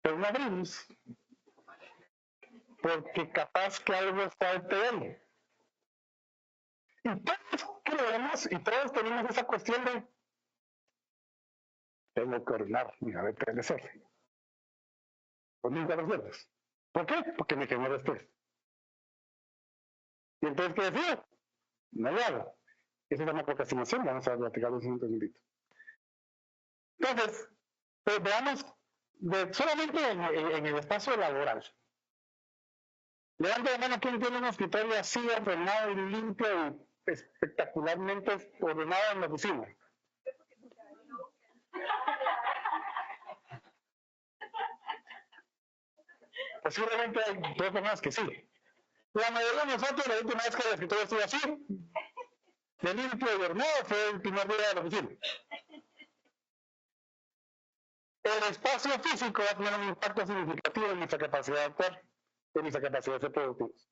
pero no abrimos, porque capaz que algo está ahí. Y todos creemos y todos tenemos esa cuestión de tengo que ordenar mi gaveta de desorden. Pues nunca resuelves. ¿Por qué? Porque me quemé después. Y entonces, ¿qué decía? No lo hago. Eso es una procrastinación, vamos a platicarlo un momentito. Entonces, pues veamos solamente en el espacio laboral. Levante la mano quien tiene un escritorio así ordenado y limpio y espectacularmente ordenado en la oficina. Posiblemente hay dos personas que sí. La mayoría de nosotros, la última vez que el escritorio estuvo así, de limpio y ordenado, fue el primer día de la oficina. El espacio físico va a tener un impacto significativo en nuestra capacidad de actuar, en nuestra capacidad de ser productivos.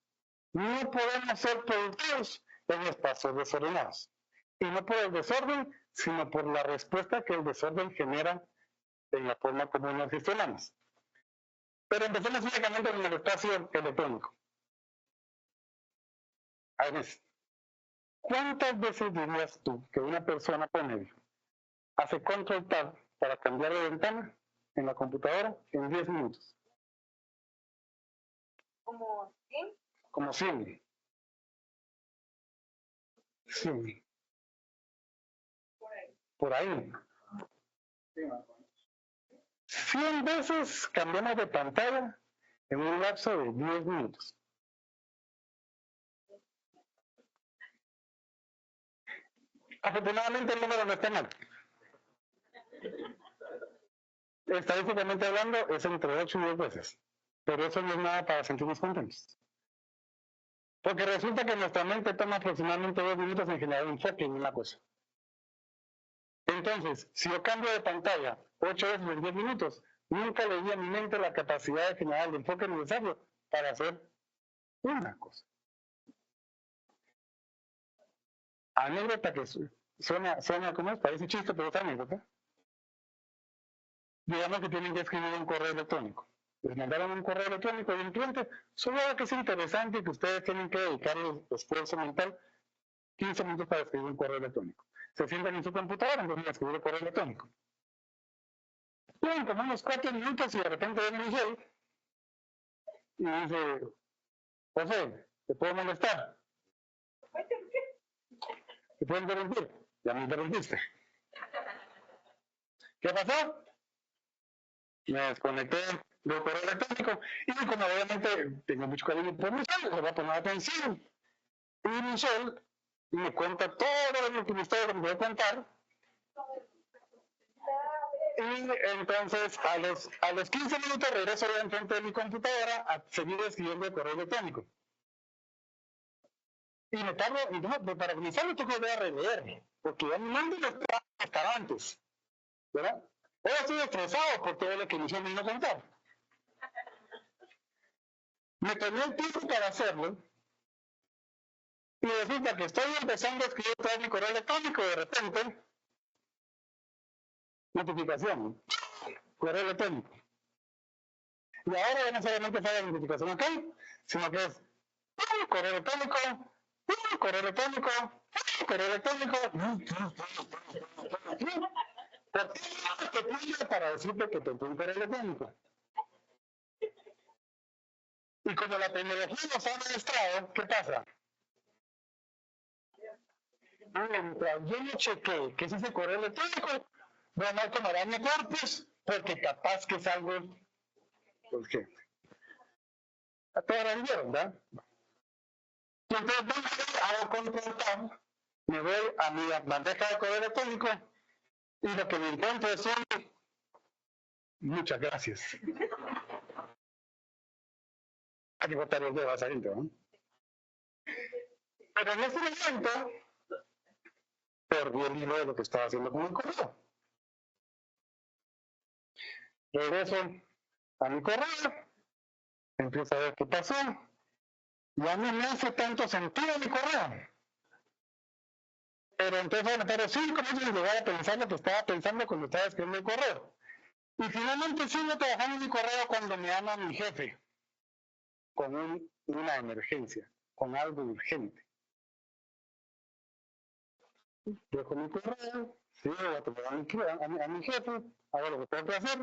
No podemos ser productivos en espacios desordenados. Y no por el desorden, sino por la respuesta que el desorden genera en la forma como nos gestionamos. Pero empecemos únicamente en el espacio electrónico. Agnes, ¿cuántas veces dirías tú que una persona promedio hace control tab para cambiar de ventana en la computadora en 10 minutos? ¿Como 100? Como 100. 100. Por ahí. 100 veces cambiamos de pantalla en un lapso de 10 minutos. Afortunadamente el número no está mal. Estadísticamente hablando es entre 8 y 10 veces. Pero eso no es nada para sentirnos contentos. Porque resulta que nuestra mente toma aproximadamente 2 minutos en generar un enfoque en una cosa. Entonces, si yo cambio de pantalla 8 veces en 10 minutos, nunca le di a mi mente la capacidad de generar el enfoque necesario para hacer una cosa. Anécdota que suena como es, parece chiste, pero es anécdota. Digamos que tienen que escribir un correo electrónico. Les mandaron un correo electrónico de un cliente, solo que es interesante y que ustedes tienen que dedicarle esfuerzo mental 15 minutos para escribir un correo electrónico. Se sientan en su computadora, entonces a escribir el correo electrónico. Pueden tomar unos 4 minutos y de repente viene Miguel y dice, José, ¿te puedo molestar? ¿Te puedo interrumpir? Ya me interrumpiste. ¿Qué pasó? Me desconecté del correo electrónico y como obviamente tengo mucho cariño por Michelle, le voy a poner atención. Y Michelle me cuenta todo lo que me está voy a contar. Y entonces a los 15 minutos regreso yo enfrente de mi computadora a seguir escribiendo el correo electrónico. Y me tardo, y no, para comenzar tengo que volver a releer, porque ya mi mando lo estaba antes, ¿verdad? Hoy estoy estresado por todo lo que Michelle me vino a contar. Me tomé el tiempo para hacerlo, y resulta que estoy empezando a escribir todo mi correo electrónico, de repente, notificación, correo electrónico. Y ahora ya no solamente fue la notificación acá, sino que es correo electrónico, correo electrónico, correo electrónico, para decirte que te un correo electrónico. Y como la tecnología nos ha demostrado, ¿qué pasa? Mientras yo no chequeo que es ese correo electrónico, no hay que tomarme cortes, porque capaz que es algo urgente. A todos la vieron, ¿verdad? Y entonces hago control tab, me voy a mi bandeja de correo electrónico y lo que me encuentro es un muchas gracias. Hay que botar los dedos adentro, ¿no? Pero en ese momento perdí el hilo de lo que estaba haciendo con el correo. Regreso a mi correo, empiezo a ver qué pasó, Ya no me hace tanto sentido mi correo. Pero entonces, bueno, pero 5 minutos en lugar de pensar lo que estaba pensando cuando estaba escribiendo el correo. Y finalmente sigo trabajando en mi correo cuando me llama mi jefe con una emergencia, con algo urgente. Dejo mi correo, sigo a tomar a mi jefe, hago lo que tengo que hacer.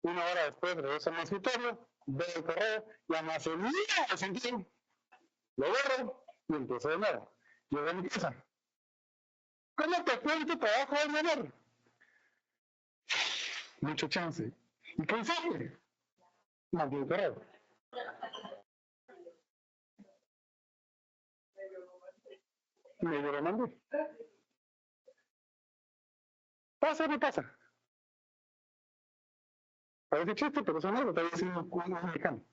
1 hora después regreso a mi escritorio, veo el correo, ya me hace de sentido, lo borro y empiezo de nuevo. Llego a mi casa. ¿Cómo te fue en tu trabajo de menor? Mucho chance. ¿Y qué hiciste? Mandé un correo. Medio lo mandé. ¿Pasa o no pasa? Parece chiste, pero eso no lo está diciendo un mexicano.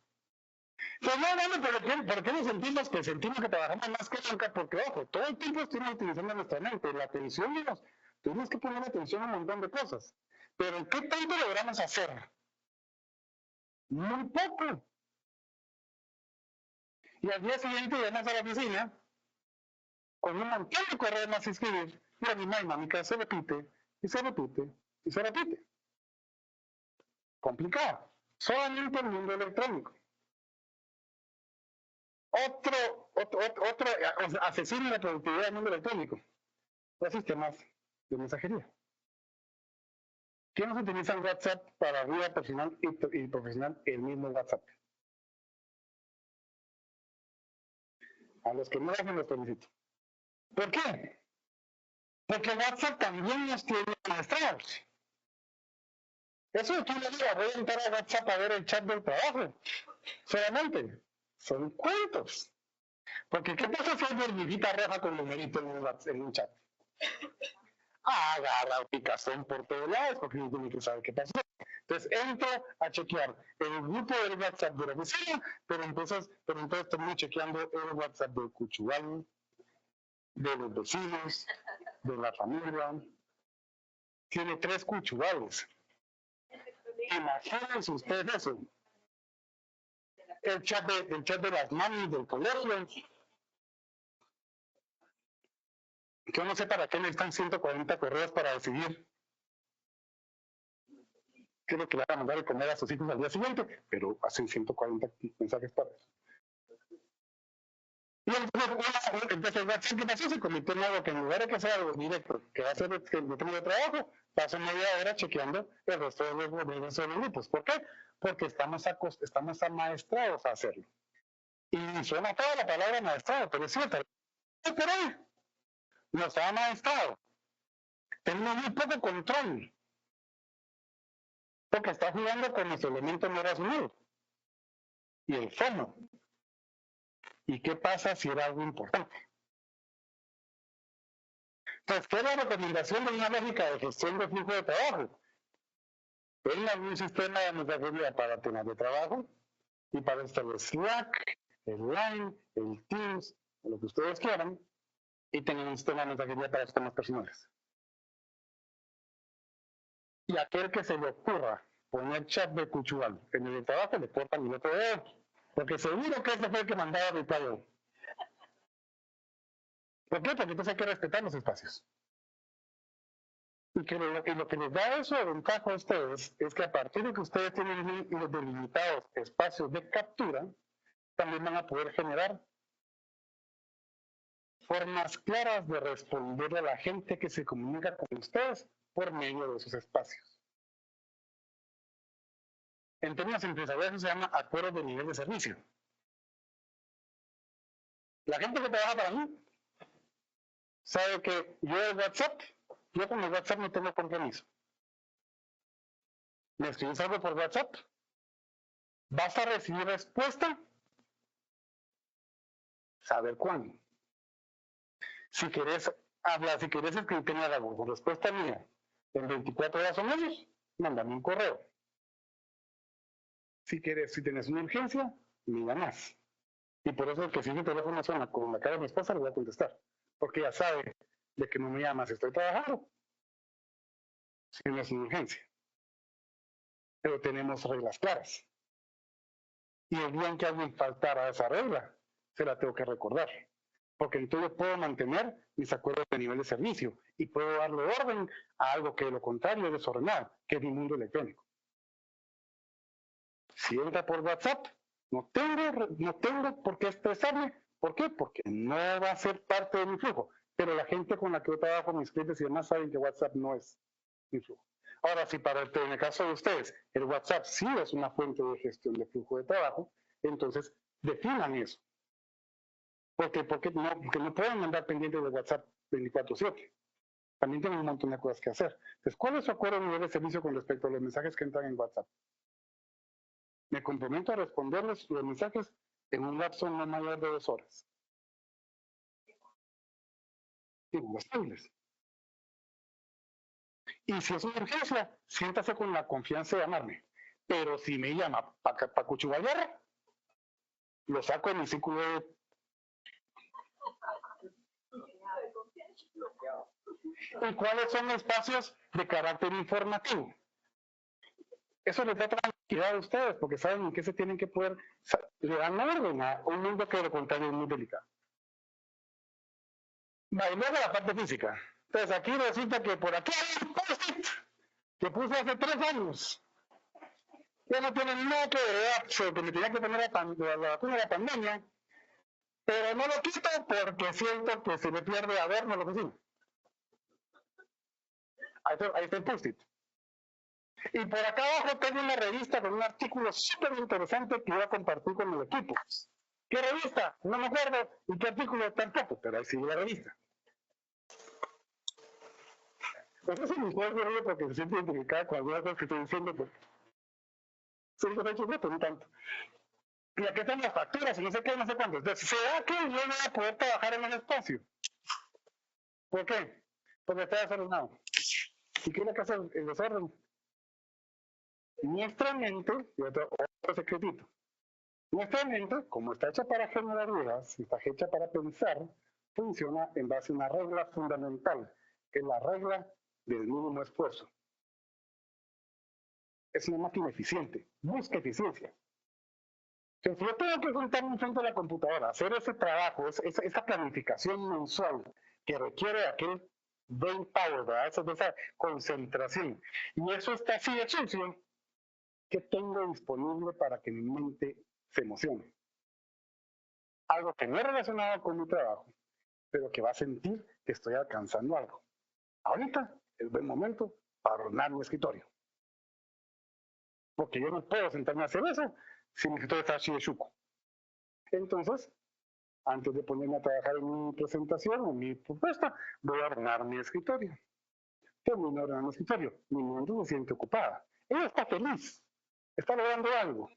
Pues no, pero ¿por qué nos sentimos que que trabajamos más que nunca? Porque, ojo, todo el tiempo estamos utilizando nuestra mente. La atención, tenemos que poner atención a un montón de cosas. Pero ¿qué tanto logramos hacer? Muy poco. Y al día siguiente llegamos a la oficina con un montón de correos más a escribir. Y la misma dinámica se repite, y se repite, y se repite. Complicado. Solamente el mundo electrónico. Otro asesino de la productividad del mundo electrónico. Los sistemas de mensajería. ¿Quiénes utilizan WhatsApp para vida personal y profesional? El mismo WhatsApp. A los que no hacen los felicito. ¿Por qué? Porque WhatsApp también nos tiene maestrados. Eso de que le diga, voy a entrar a WhatsApp a ver el chat del trabajo. Solamente. Son cuentos. Porque ¿qué pasa si hay dormidita roja con numerito en un chat? Agarra picazón por todos lados porque no tiene que saber qué pasó. Entonces entro a chequear el grupo del WhatsApp de la oficina, pero entonces termino chequeando el WhatsApp del Cuchubal, de los vecinos, de la familia. Tiene 3 Cuchubales. Imagínense ustedes eso. El chat de las mamis del colegio. Yo no sé para qué necesitan 140 correos para decidir qué es lo que le van a mandar de comer a sus hijos al día siguiente, pero hacen 140 mensajes para eso. Y entonces WhatsApp, ¿qué pasó? Se convirtió en algo que en lugar de que sea algo directo, que va a ser el tema de trabajo, paso media hora chequeando el resto de los grupos. ¿Por qué? Porque estamos amaestrados a hacerlo. Y suena toda la palabra maestrado, pero es cierto. Pero no está amaestrado. Tenemos muy poco control. Porque está jugando con los elementos no racionales. Y el FOMO. ¿Y qué pasa si era algo importante? Entonces, ¿qué es la recomendación de una lógica de gestión de flujo de trabajo? Tengan un sistema de mensajería para temas de trabajo y para esto el Slack, el Line, el Teams, lo que ustedes quieran, y tengan un sistema de mensajería para los temas personales. Y aquel que se le ocurra poner chat de Cuchubal en el trabajo le cortan el otro dedo, porque seguro que ese fue el que mandaba el pago. ¿Por qué? Porque entonces hay que respetar los espacios. Y lo que les da eso de ventaja a ustedes es que a partir de que ustedes tienen los delimitados espacios de captura, también van a poder generar formas claras de responderle a la gente que se comunica con ustedes por medio de esos espacios. En términos empresariales se llama acuerdos de nivel de servicio. La gente que trabaja para mí sabe que yo con el WhatsApp no tengo compromiso. Me escribes algo por WhatsApp, vas a recibir respuesta, saber cuándo. Si querés hablar, si querés escribirme algo con respuesta mía en 24 horas o menos, mándame un correo. Si tienes una urgencia, me llamas. Y por eso que si mi teléfono suena con la cara de mi esposa, le voy a contestar. Porque ya sabe de que no me llamas, estoy trabajando. Si no es una urgencia. Pero tenemos reglas claras. Y el día en que alguien faltara a esa regla, se la tengo que recordar. Porque entonces puedo mantener mis acuerdos de nivel de servicio y puedo darle orden a algo que de lo contrario es desordenado, que es mi mundo electrónico. Si entra por WhatsApp, no tengo por qué estresarme. ¿Por qué? Porque no va a ser parte de mi flujo. Pero la gente con la que yo trabajo, mis clientes y demás, saben que WhatsApp no es mi flujo. Ahora, si en el caso de ustedes, el WhatsApp sí es una fuente de gestión de flujo de trabajo, entonces definan eso. Porque no pueden mandar pendientes de WhatsApp 24/7. También tienen un montón de cosas que hacer. Entonces, ¿cuál es su acuerdo a nivel de servicio con respecto a los mensajes que entran en WhatsApp? Me comprometo a responderles los mensajes en un lapso no mayor de 2 horas. Inestables. Y si es una urgencia, siéntase con la confianza de llamarme. Pero si me llama para cuchugallar, lo saco de mi círculo de... ¿Y cuáles son espacios de carácter informativo? Eso les da tranquilidad a ustedes, porque saben en qué se tienen que poder... Le dan orden a un mundo que de lo contrario es muy delicado. Y luego la parte física. Entonces aquí resulta que por aquí hay un post-it que puse hace 3 años. Ya no tiene nada que ver, que me tenía que poner la vacuna de la pandemia, pero no lo quito porque siento que se me pierde adorno lo que sí. Ahí está el post-it. Y por acá abajo tengo una revista con un artículo súper interesante que voy a compartir con el equipo. ¿Qué revista? No me acuerdo. ¿Y qué artículo? Tampoco, pero ahí sigue la revista. Eso es un juego de porque se siente identificada con algunas cosas que estoy diciendo, pues. Son derechos de no tanto. Y aquí están las facturas y no sé qué, no sé cuánto. Entonces, ¿será que yo no voy a poder trabajar en el espacio? ¿Por qué? Porque está desordenado. ¿Y qué es lo que hace el desorden? Nuestra mente, y otro secretito, nuestra mente, como está hecha para generar ideas, está hecha para pensar, funciona en base a una regla fundamental, que es la regla del mínimo esfuerzo. Es una máquina eficiente, busca eficiencia. Entonces, yo tengo que sentarme frente a la computadora, hacer ese trabajo, esa planificación mensual que requiere aquel brain power, ¿verdad? Esa concentración. Y eso está así de sucio que tengo disponible para que mi mente se emocione. Algo que no es relacionado con mi trabajo, pero que va a sentir que estoy alcanzando algo. Ahorita es buen momento para ordenar mi escritorio. Porque yo no puedo sentarme a hacer eso si mi escritorio está así de chuco. Entonces, antes de ponerme a trabajar en mi presentación, en mi propuesta, voy a ordenar mi escritorio. Termino de ordenar mi escritorio. Mi mente se siente ocupada. Ella está feliz. Está logrando algo.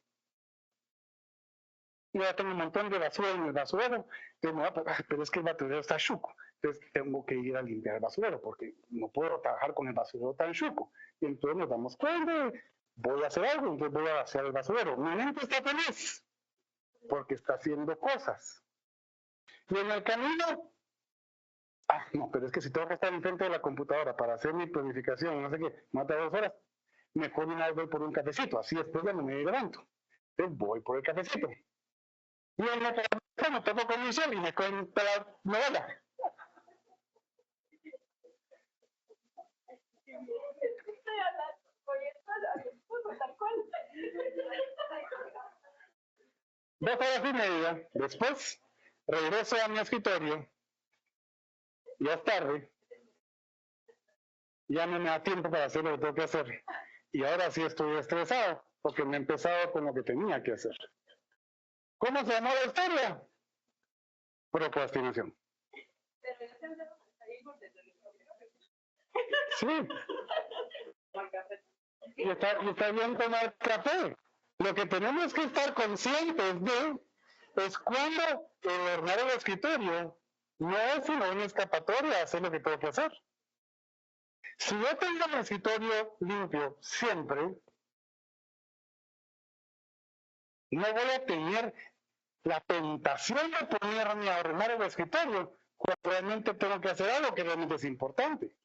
Y ahora tengo un montón de basura en el basurero. Pero es que el basurero está chuco. Entonces tengo que ir a limpiar el basurero porque no puedo trabajar con el basurero tan chuco. Y entonces nos damos cuenta, voy a hacer algo, entonces voy a vaciar el basurero. Mi mente está feliz porque está haciendo cosas. Y en el camino, no, pero es que si tengo que estar enfrente de la computadora para hacer mi planificación, no sé qué, mata 2 horas, mejor una vez voy por un cafecito, así después ya no me levanto. Entonces voy por el cafecito. Y en la televisión me toco con mi sol y me cuenta la novela. Dos horas y media después, regreso a mi escritorio. Ya es tarde. Ya no me da tiempo para hacer lo que tengo que hacer. Y ahora sí estoy estresado porque me he empezado con lo que tenía que hacer. ¿Cómo se llamó la historia? Procrastinación. Sí. Y está bien tomar café. Lo que tenemos que estar conscientes de es cuando ordenar el escritorio no es sino una escapatoria a hacer lo que tengo que hacer. Si yo tengo el escritorio limpio siempre, no voy a tener la tentación de ponerme a ordenar el escritorio cuando realmente tengo que hacer algo que realmente es importante.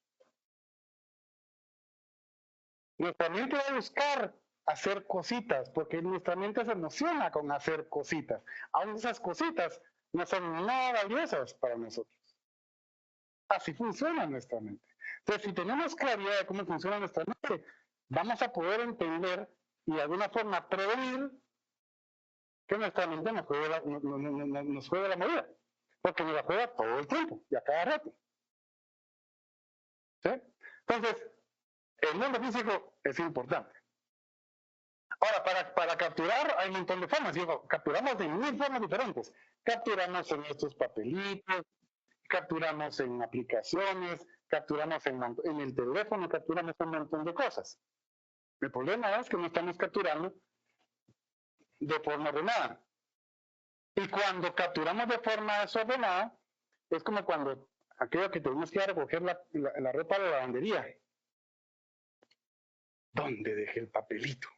Nuestra mente va a buscar hacer cositas, porque nuestra mente se emociona con hacer cositas. Aún esas cositas no son nada valiosas para nosotros. Así funciona nuestra mente. Entonces, si tenemos claridad de cómo funciona nuestra mente, vamos a poder entender y de alguna forma prevenir que nuestra mente nos juegue la movida. Porque nos la juega todo el tiempo y a cada rato. ¿Sí? Entonces, el mundo físico es importante. Ahora, para capturar hay un montón de formas. Digo, capturamos de 1000 formas diferentes. Capturamos en estos papelitos, capturamos en aplicaciones, capturamos en el teléfono, capturamos un montón de cosas. El problema es que no estamos capturando de forma ordenada. Y cuando capturamos de forma desordenada, es como cuando aquello que tenemos que ir a recoger la ropa de la lavandería. ¿Dónde dejé el papelito?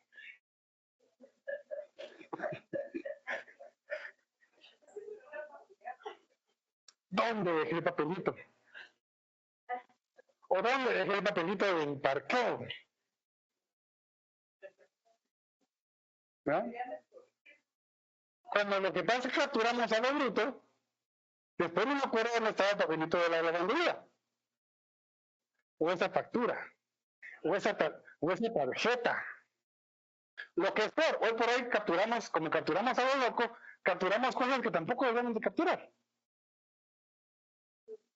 ¿Dónde dejé el papelito? ¿O dónde dejé el papelito del parqueo? ¿No? Cuando lo que pasa es que capturamos a lo bruto, después no me acuerdo dónde estaba el papelito de la lavandería. O esa factura. O esa tarjeta. Lo que es peor, hoy por hoy capturamos, como capturamos a lo loco, capturamos cosas que tampoco debemos de capturar.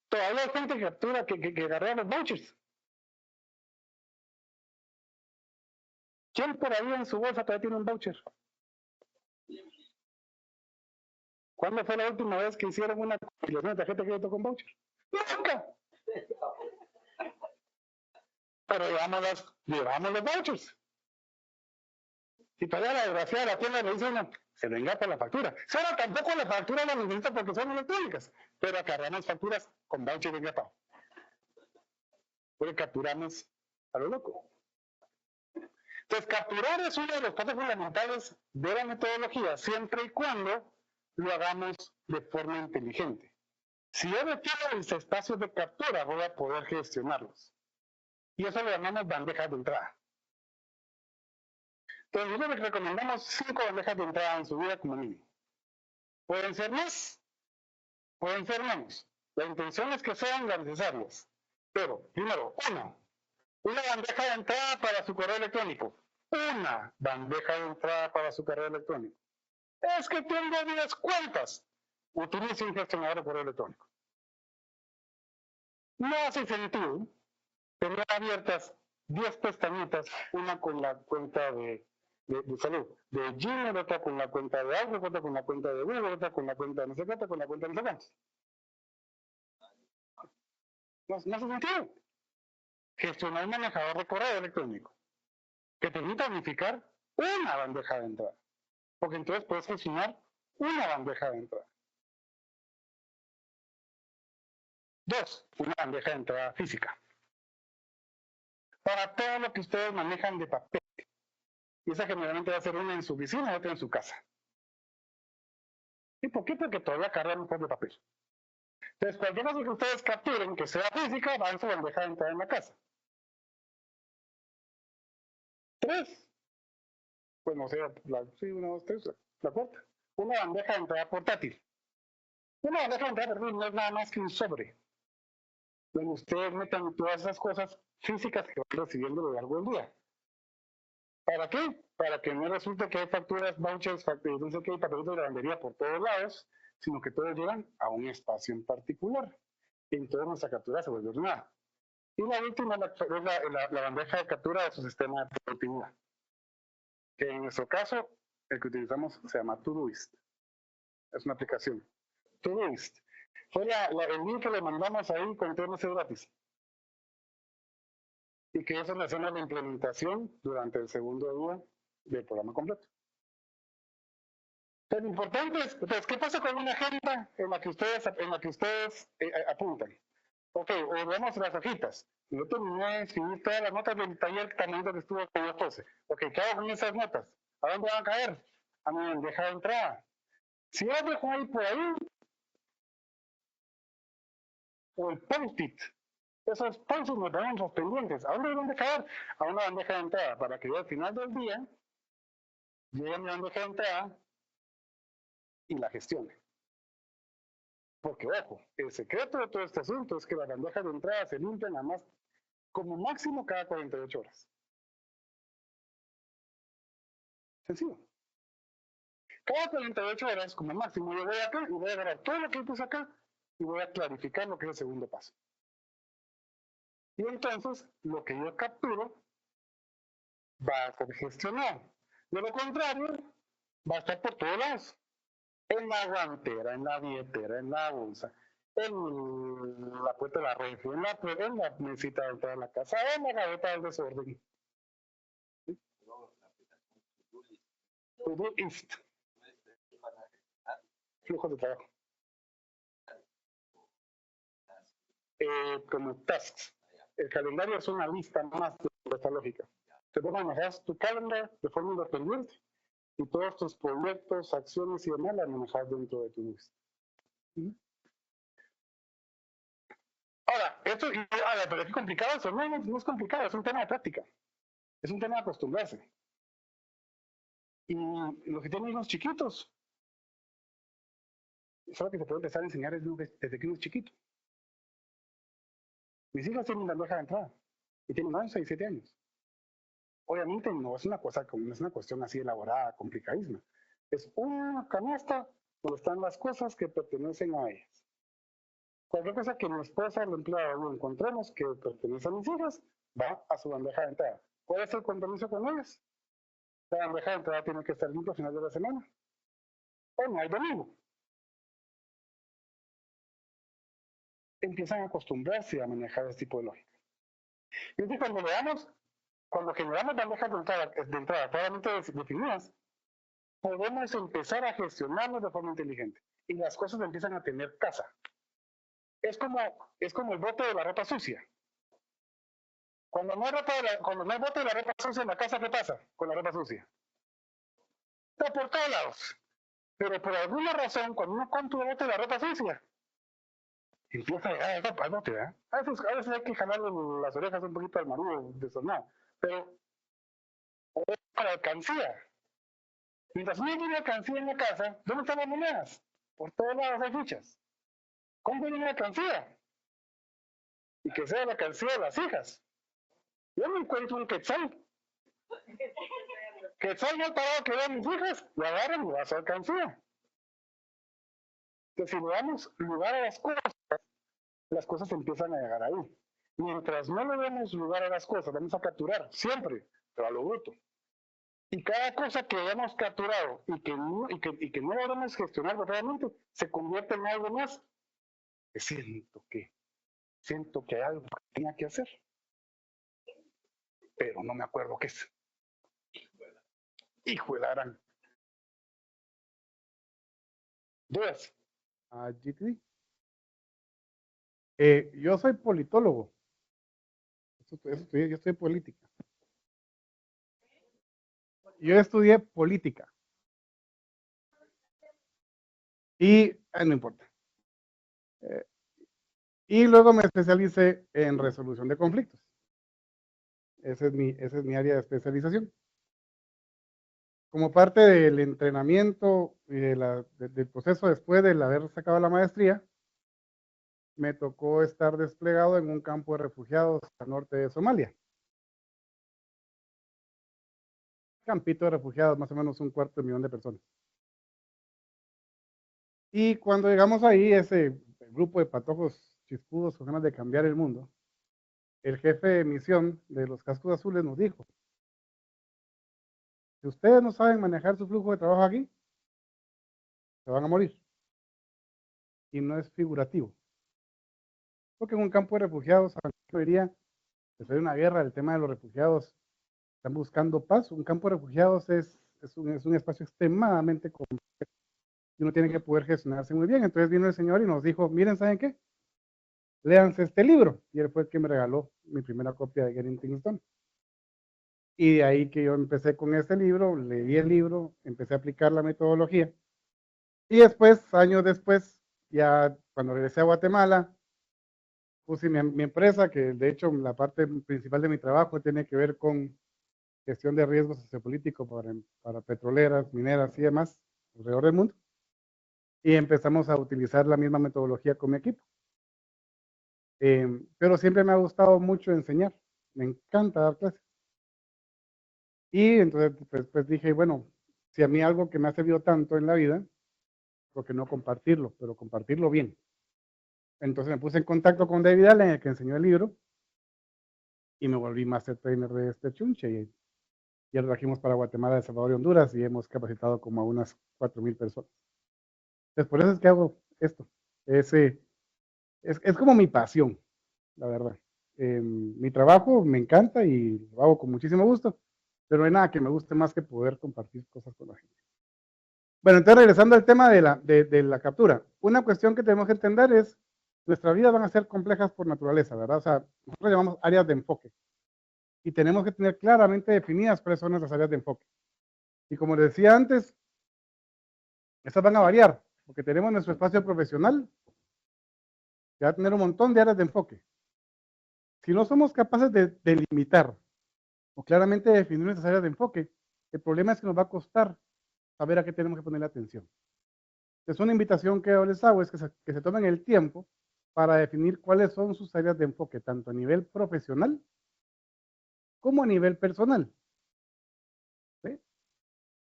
Todavía hay gente que captura, que agarra los vouchers. ¿Quién por ahí en su bolsa todavía tiene un voucher? ¿Cuándo fue la última vez que hicieron una compilación de tarjeta de crédito con voucher? Nunca. Pero llevamos los vouchers. Y todavía la desgracia de la tienda le dice una, se venga por la factura. Solo tampoco la factura la necesita porque son electrónicas, pero agarramos facturas con voucher engatado. Porque capturamos a lo loco. Entonces, capturar es uno de los pasos fundamentales de la metodología, siempre y cuando lo hagamos de forma inteligente. Si yo defino mis espacios de captura, voy a poder gestionarlos. Y eso lo llamamos bandejas de entrada. Entonces, nosotros les recomendamos 5 bandejas de entrada en su vida como mínimo. Pueden ser más, pueden ser menos. La intención es que sean las necesarias. Pero, primero, una bandeja de entrada para su correo electrónico. Una bandeja de entrada para su correo electrónico. Es que tengo 10 cuentas. Utilice un gestionador de correo electrónico. No hace sentido tener abiertas 10 pestañitas, una con la cuenta de salud, de Gmail, otra con la cuenta de Outlook, otra con la cuenta de Google, otra con la cuenta de no sé qué, otra con la cuenta de no sé qué. No hace sentido. Gestionar un manejador de correo electrónico que permita unificar una bandeja de entrada. Porque entonces puedes gestionar una bandeja de entrada. 2, una bandeja de entrada física. Para todo lo que ustedes manejan de papel. Y esa generalmente va a ser una en su oficina y otra en su casa. ¿Y por qué? Porque todavía cargan de papel. Entonces, cualquier cosa que ustedes capturen que sea física, va en su bandeja de entrada en la casa. 3. Pues no sé, la cuarta. Una bandeja de entrada portátil. Una bandeja de entrada portátil no es nada más que un sobre, donde ustedes metan todas esas cosas físicas que van recibiendo a lo largo del día. ¿Para qué? Para que no resulte que hay facturas, vouchers, no sé qué, hay papelitos de lavandería por todos lados, sino que todos llegan a un espacio en particular. Y entonces nuestra captura se vuelve ordenada. Y la última es la bandeja de captura de su sistema de productividad. Que en nuestro caso, el que utilizamos se llama Todoist. Es una aplicación. Todoist. Fue el link que le mandamos ahí con 3 meses gratis. Y que eso le hacemos la implementación durante el segundo día del programa completo. Lo importante es, entonces, ¿qué pasa con una agenda en la que ustedes apuntan? Ok, ordenamos las hojitas. Yo terminé de escribir todas las notas del taller también que estuvo con las 12. Ok, ¿qué hago con esas notas? ¿A dónde van a caer? A mi bandeja de entrada. Si yo las dejo ahí por ahí, o el post-it, esos post-it nos dan los pendientes. ¿A dónde deben de caer? A una bandeja de entrada, para que yo al final del día llegue a mi bandeja de entrada y la gestione. Porque, ojo, el secreto de todo este asunto es que las bandejas de entrada se limpian nada más como máximo cada 48 horas. Sencillo. Cada 48 horas, como máximo, yo voy acá y voy a agarrar todo lo que puse acá y voy a clarificar lo que es el segundo paso. Y entonces, lo que yo capturo va a ser gestionado. De lo contrario, va a estar por todos lados. En la guantera, en la billetera, en la bolsa, en la puerta de la refri, en la mesita de entrada de la casa, en la gaveta del desorden. To-do-ist. Flujo de trabajo. Como tasks. El calendario es una lista más de esta lógica. Te manejas tu calendario de forma independiente y todos tus proyectos, acciones y demás las manejas dentro de tu lista. Ahora, pero es complicado eso, no es complicado, es un tema de práctica, es un tema de acostumbrarse. Y los que tienen hijos chiquitos, es algo que se puede empezar a enseñar desde que uno es chiquito. Mis hijas tienen bandeja de entrada y tienen 11 y 7 años. Obviamente no es una cuestión así elaborada, complicadísima. Es una canasta donde están las cosas que pertenecen a ellas. Cualquier cosa que mi esposa, la empleada, no encontremos que pertenece a mis hijas, va a su bandeja de entrada. ¿Cuál es el compromiso con ellas? La bandeja de entrada tiene que estar limpia al final de la semana. O no hay domingo. Empiezan a acostumbrarse a manejar este tipo de lógica. Y entonces cuando generamos bandejas de entrada claramente definidas, podemos empezar a gestionarlos de forma inteligente. Y las cosas empiezan a tener casa. Es como el bote de la ropa sucia. Cuando no hay bote de la ropa sucia en la casa, ¿qué pasa con la ropa sucia? Está por todos lados. Pero por alguna razón, cuando uno compra un bote de la ropa sucia, empieza a llegar al bote, ¿verdad? A veces hay que jalar las orejas un poquito al marido desordenado. Pero es para alcancía. Mientras uno tiene alcancía en la casa, ¿dónde están las monedas? Por todos lados hay fichas. Compren una alcancía. Y que sea la alcancía de las hijas. Yo me encuentro un quetzal. Quetzal mal parado que vean mis hijas, lo agarran y va a su alcancía. Que si le damos lugar a las cosas empiezan a llegar ahí. Mientras no le demos lugar a las cosas, vamos a capturar, siempre, pero a lo bruto. Y cada cosa que hayamos capturado y que no logramos gestionar verdaderamente, se convierte en algo más que siento que hay algo que tenía que hacer, pero no me acuerdo qué es. Hijo de la gran. ¿Dudas? GTD. Yo soy politólogo. Yo estudié política. Yo estudié política. Y no importa. Y luego me especialicé en resolución de conflictos. Ese es mi área de especialización. Como parte del entrenamiento y del proceso después de haber sacado la maestría, me tocó estar desplegado en un campo de refugiados al norte de Somalia. Campito de refugiados, más o menos 250,000 de personas. Y cuando llegamos ahí, ese grupo de patojos chispudos con ganas de cambiar el mundo, el jefe de misión de los cascos azules nos dijo: si ustedes no saben manejar su flujo de trabajo aquí, se van a morir. Y no es figurativo. Porque en un campo de refugiados, yo diría, después de una guerra, el tema de los refugiados, están buscando paz. Un campo de refugiados es un espacio extremadamente complejo y uno tiene que poder gestionarse muy bien. Entonces vino el señor y nos dijo: miren, ¿saben qué? Léanse este libro. Y él fue el que me regaló mi primera copia de Getting Things Done. Y de ahí que yo empecé con este libro, leí el libro, empecé a aplicar la metodología. Y después, años después, ya cuando regresé a Guatemala, puse mi empresa, que de hecho la parte principal de mi trabajo tiene que ver con gestión de riesgos sociopolíticos para petroleras, mineras y demás alrededor del mundo. y empezamos a utilizar la misma metodología con mi equipo. Pero siempre me ha gustado mucho enseñar, me encanta dar clases. Y entonces pues dije, bueno, si a mí algo que me ha servido tanto en la vida, ¿por qué no compartirlo? Pero compartirlo bien. Entonces me puse en contacto con David Allen, el que enseñó el libro, y me volví Master Trainer de este chunche. Y ya lo trajimos para Guatemala, El Salvador y Honduras, y hemos capacitado como a unas 4,000 personas. Entonces por eso es que hago esto. Es como mi pasión, la verdad. Mi trabajo me encanta y lo hago con muchísimo gusto, pero no hay nada que me guste más que poder compartir cosas con la gente. Bueno, entonces regresando al tema de la captura, una cuestión que tenemos que entender es, nuestras vidas van a ser complejas por naturaleza, ¿verdad? O sea, nosotros llamamos áreas de enfoque y tenemos que tener claramente definidas cuáles son nuestras áreas de enfoque. Y como les decía antes, estas van a variar, porque tenemos nuestro espacio profesional, que va a tener un montón de áreas de enfoque. Si no somos capaces de delimitar o claramente definir nuestras áreas de enfoque, el problema es que nos va a costar saber a qué tenemos que poner atención. Entonces, una invitación que yo les hago es que se tomen el tiempo para definir cuáles son sus áreas de enfoque, tanto a nivel profesional como a nivel personal. ¿Sí?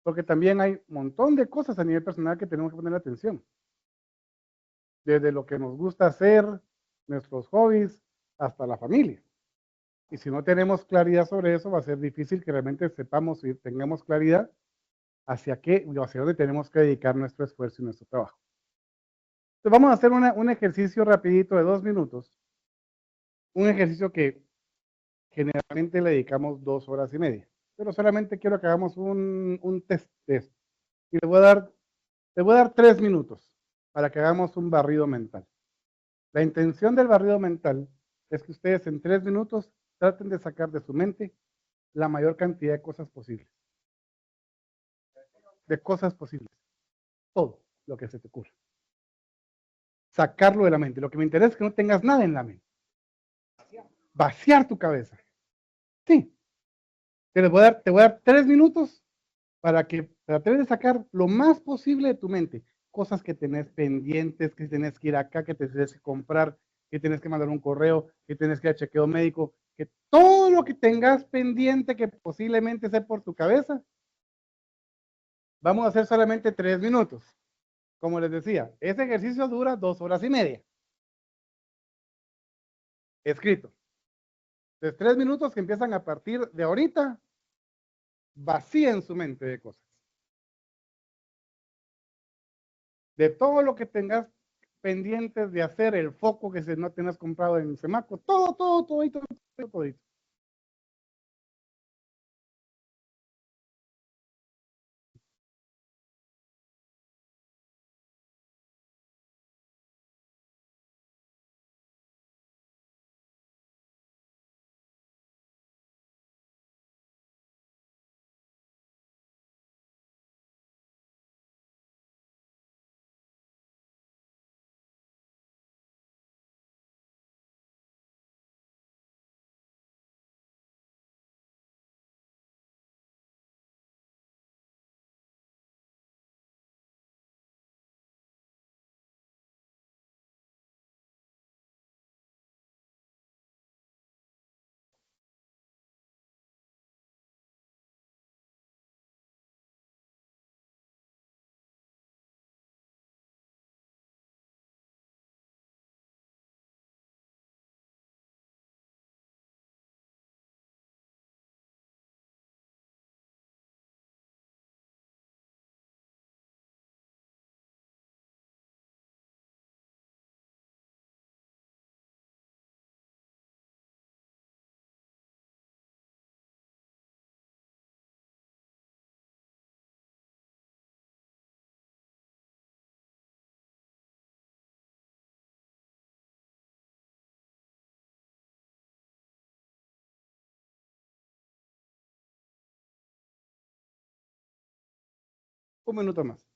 Porque también hay un montón de cosas a nivel personal que tenemos que poner atención. Desde lo que nos gusta hacer, nuestros hobbies, hasta la familia. Y si no tenemos claridad sobre eso, va a ser difícil que realmente sepamos y tengamos claridad hacia qué o hacia dónde tenemos que dedicar nuestro esfuerzo y nuestro trabajo. Entonces vamos a hacer un ejercicio rapidito de 2 minutos. Un ejercicio que generalmente le dedicamos 2 horas y media. Pero solamente quiero que hagamos un test de esto. Y le voy a dar 3 minutos para que hagamos un barrido mental. La intención del barrido mental es que ustedes en 3 minutos traten de sacar de su mente la mayor cantidad de cosas posibles. De cosas posibles. Todo lo que se te ocurra. Sacarlo de la mente. Lo que me interesa es que no tengas nada en la mente. Vaciar tu cabeza. Sí. Te voy a dar 3 minutos para que trates de sacar lo más posible de tu mente. Cosas que tenés pendientes, que tenés que ir acá, que tenés que comprar, que tenés que mandar un correo, que tenés que ir a chequeo médico, que todo lo que tengas pendiente que posiblemente sea por tu cabeza, vamos a hacer solamente 3 minutos. Como les decía, ese ejercicio dura 2 horas y media. Escrito. Entonces, 3 minutos que empiezan a partir de ahorita, vacíen su mente de cosas. De todo lo que tengas pendientes de hacer, el foco que no tengas comprado en Semaco, todo, todo. Un minuto más.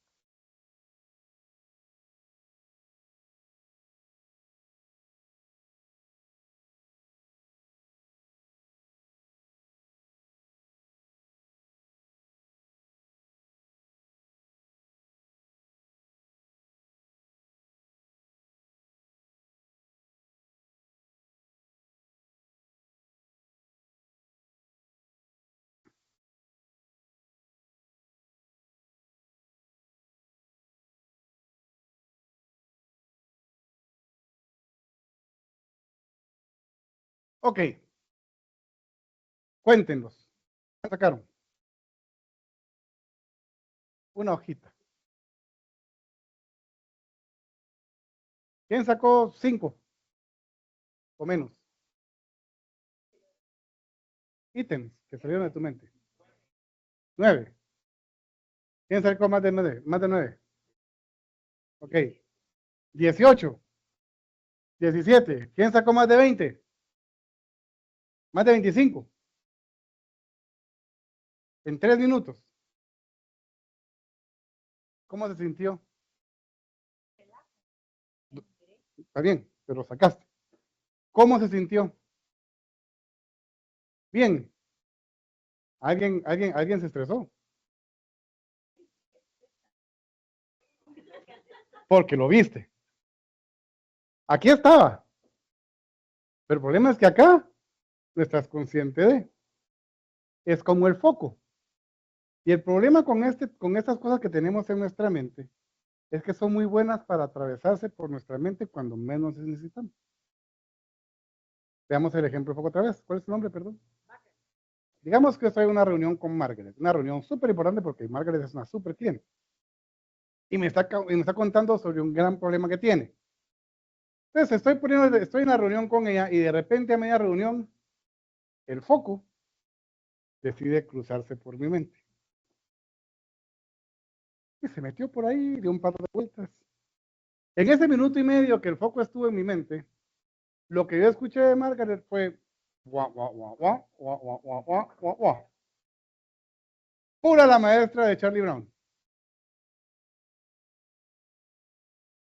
Ok. Cuéntenlos. ¿Qué sacaron? Una hojita. ¿Quién sacó 5 o menos? Ítems que salieron de tu mente. 9. ¿Quién sacó más de 9? Más de 9. Ok. 18. 17. ¿Quién sacó más de 20? Más de 25. En 3 minutos. ¿Cómo se sintió? Está bien, pero sacaste. ¿Cómo se sintió? Bien. ¿Alguien se estresó? Porque lo viste. Aquí estaba. Pero el problema es que acá no estás consciente de. Es como el foco. Y el problema con estas cosas que tenemos en nuestra mente es que son muy buenas para atravesarse por nuestra mente cuando menos necesitamos. Veamos el ejemplo del foco otra vez. ¿Cuál es su nombre, perdón? Digamos que estoy en una reunión con Margaret, una reunión súper importante porque Margaret es una súper cliente. Y me está contando sobre un gran problema que tiene. Entonces estoy en la reunión con ella y de repente a media reunión el foco decide cruzarse por mi mente. Y se metió por ahí, dio un par de vueltas. En ese minuto y medio que el foco estuvo en mi mente, lo que yo escuché de Margaret fue guau, guau, guau, guau, guau, guau, guau, guau, guau, guau. Pura la maestra de Charlie Brown.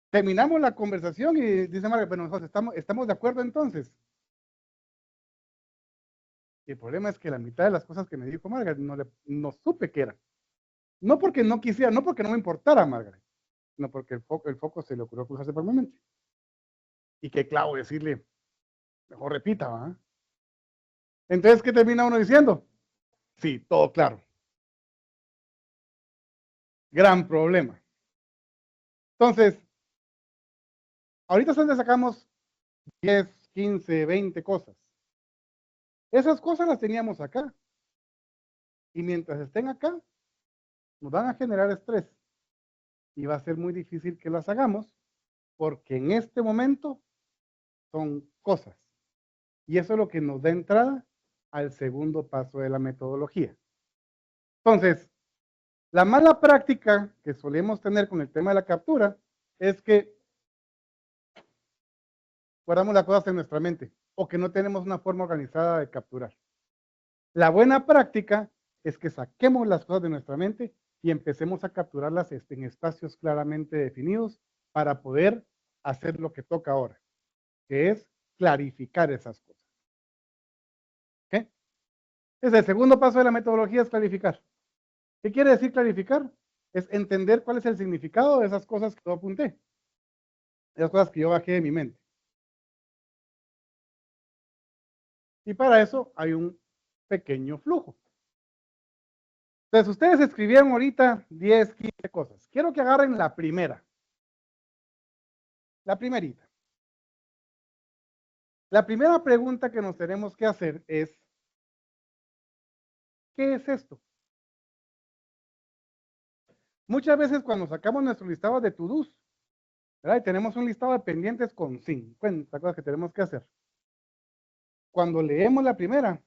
Terminamos la conversación y dice Margaret, pero nosotros estamos de acuerdo entonces. Y el problema es que la mitad de las cosas que me dijo Margaret no supe qué era. No porque no quisiera, no porque no me importara Margaret, sino porque el foco se le ocurrió cruzarse por mi mente. Y qué clavo decirle, mejor repita, ¿va? Entonces, ¿qué termina uno diciendo? Sí, todo claro. Gran problema. Entonces, ahorita sacamos 10, 15, 20 cosas. Esas cosas las teníamos acá. Y mientras estén acá, nos van a generar estrés. Y va a ser muy difícil que las hagamos porque en este momento son cosas. Y eso es lo que nos da entrada al segundo paso de la metodología. Entonces, la mala práctica que solemos tener con el tema de la captura es que guardamos las cosas en nuestra mente o que no tenemos una forma organizada de capturar. La buena práctica es que saquemos las cosas de nuestra mente y empecemos a capturarlas en espacios claramente definidos para poder hacer lo que toca ahora, que es clarificar esas cosas. ¿Okay? Entonces, el segundo paso de la metodología es clarificar. ¿Qué quiere decir clarificar? Es entender cuál es el significado de esas cosas que yo apunté, esas cosas que yo bajé de mi mente. Y para eso hay un pequeño flujo. Entonces, ustedes escribieron ahorita 10, 15 cosas. Quiero que agarren la primera. La primerita. La primera pregunta que nos tenemos que hacer es, ¿qué es esto? Muchas veces cuando sacamos nuestro listado de to-dos, ¿verdad? Y tenemos un listado de pendientes con 50 cosas que tenemos que hacer. Cuando leemos la primera,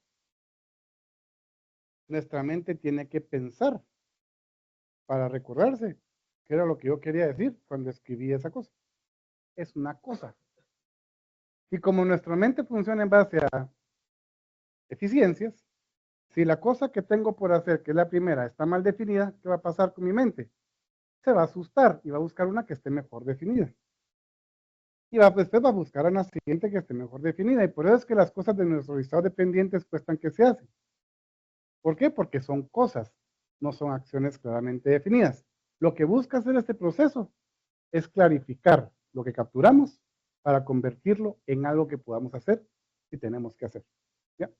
nuestra mente tiene que pensar para recordarse qué era lo que yo quería decir cuando escribí esa cosa. Es una cosa. Y como nuestra mente funciona en base a eficiencias, si la cosa que tengo por hacer, que es la primera, está mal definida, ¿qué va a pasar con mi mente? Se va a asustar y va a buscar una que esté mejor definida. Y después va a buscar a una siguiente que esté mejor definida. Y por eso es que las cosas de nuestro listado de pendientes cuestan que se hacen. ¿Por qué? Porque son cosas, no son acciones claramente definidas. Lo que busca hacer este proceso es clarificar lo que capturamos para convertirlo en algo que podamos hacer si tenemos que hacer. ¿Ya?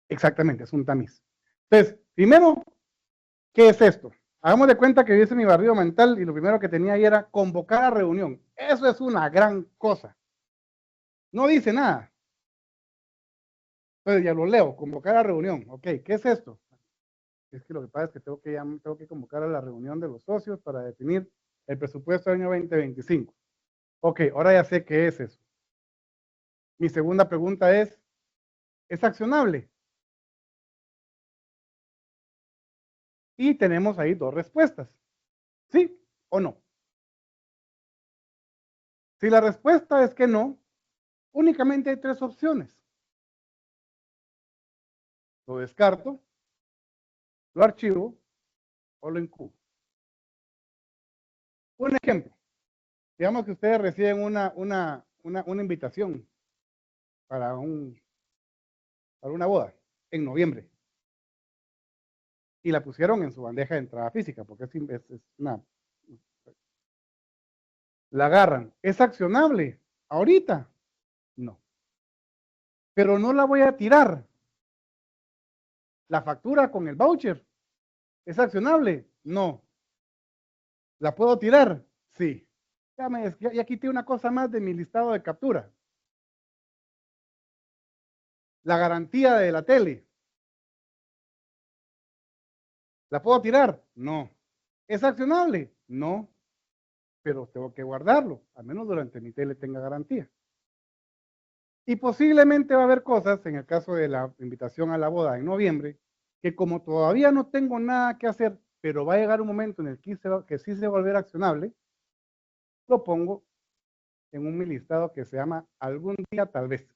Exactamente, es un tamiz. Entonces, primero, ¿qué es esto? Hagamos de cuenta que yo hice mi barrido mental y lo primero que tenía ahí era convocar a reunión. Eso es una gran cosa. No dice nada. Entonces ya lo leo, convocar a reunión. Ok, ¿qué es esto? Es que lo que pasa es que tengo que convocar a la reunión de los socios para definir el presupuesto del año 2025. Ok, ahora ya sé qué es eso. Mi segunda pregunta ¿es accionable? Y tenemos ahí dos respuestas. ¿Sí o no? Si la respuesta es que no, únicamente hay tres opciones. Lo descarto, lo archivo o lo incubo. Un ejemplo. Digamos que ustedes reciben una invitación para, para una boda en noviembre y la pusieron en su bandeja de entrada física porque es una... La agarran. ¿Es accionable? Ahorita, no. Pero no la voy a tirar. La factura con el voucher, ¿es accionable? No. ¿La puedo tirar? Sí. Ya quité una cosa más de mi listado de captura. La garantía de la tele. ¿La puedo tirar? No. ¿Es accionable? No. Pero tengo que guardarlo, al menos durante mi tele tenga garantía. Y posiblemente va a haber cosas, en el caso de la invitación a la boda en noviembre, que como todavía no tengo nada que hacer, pero va a llegar un momento en el que sí se va a volver accionable, lo pongo en un listado que se llama algún día tal vez,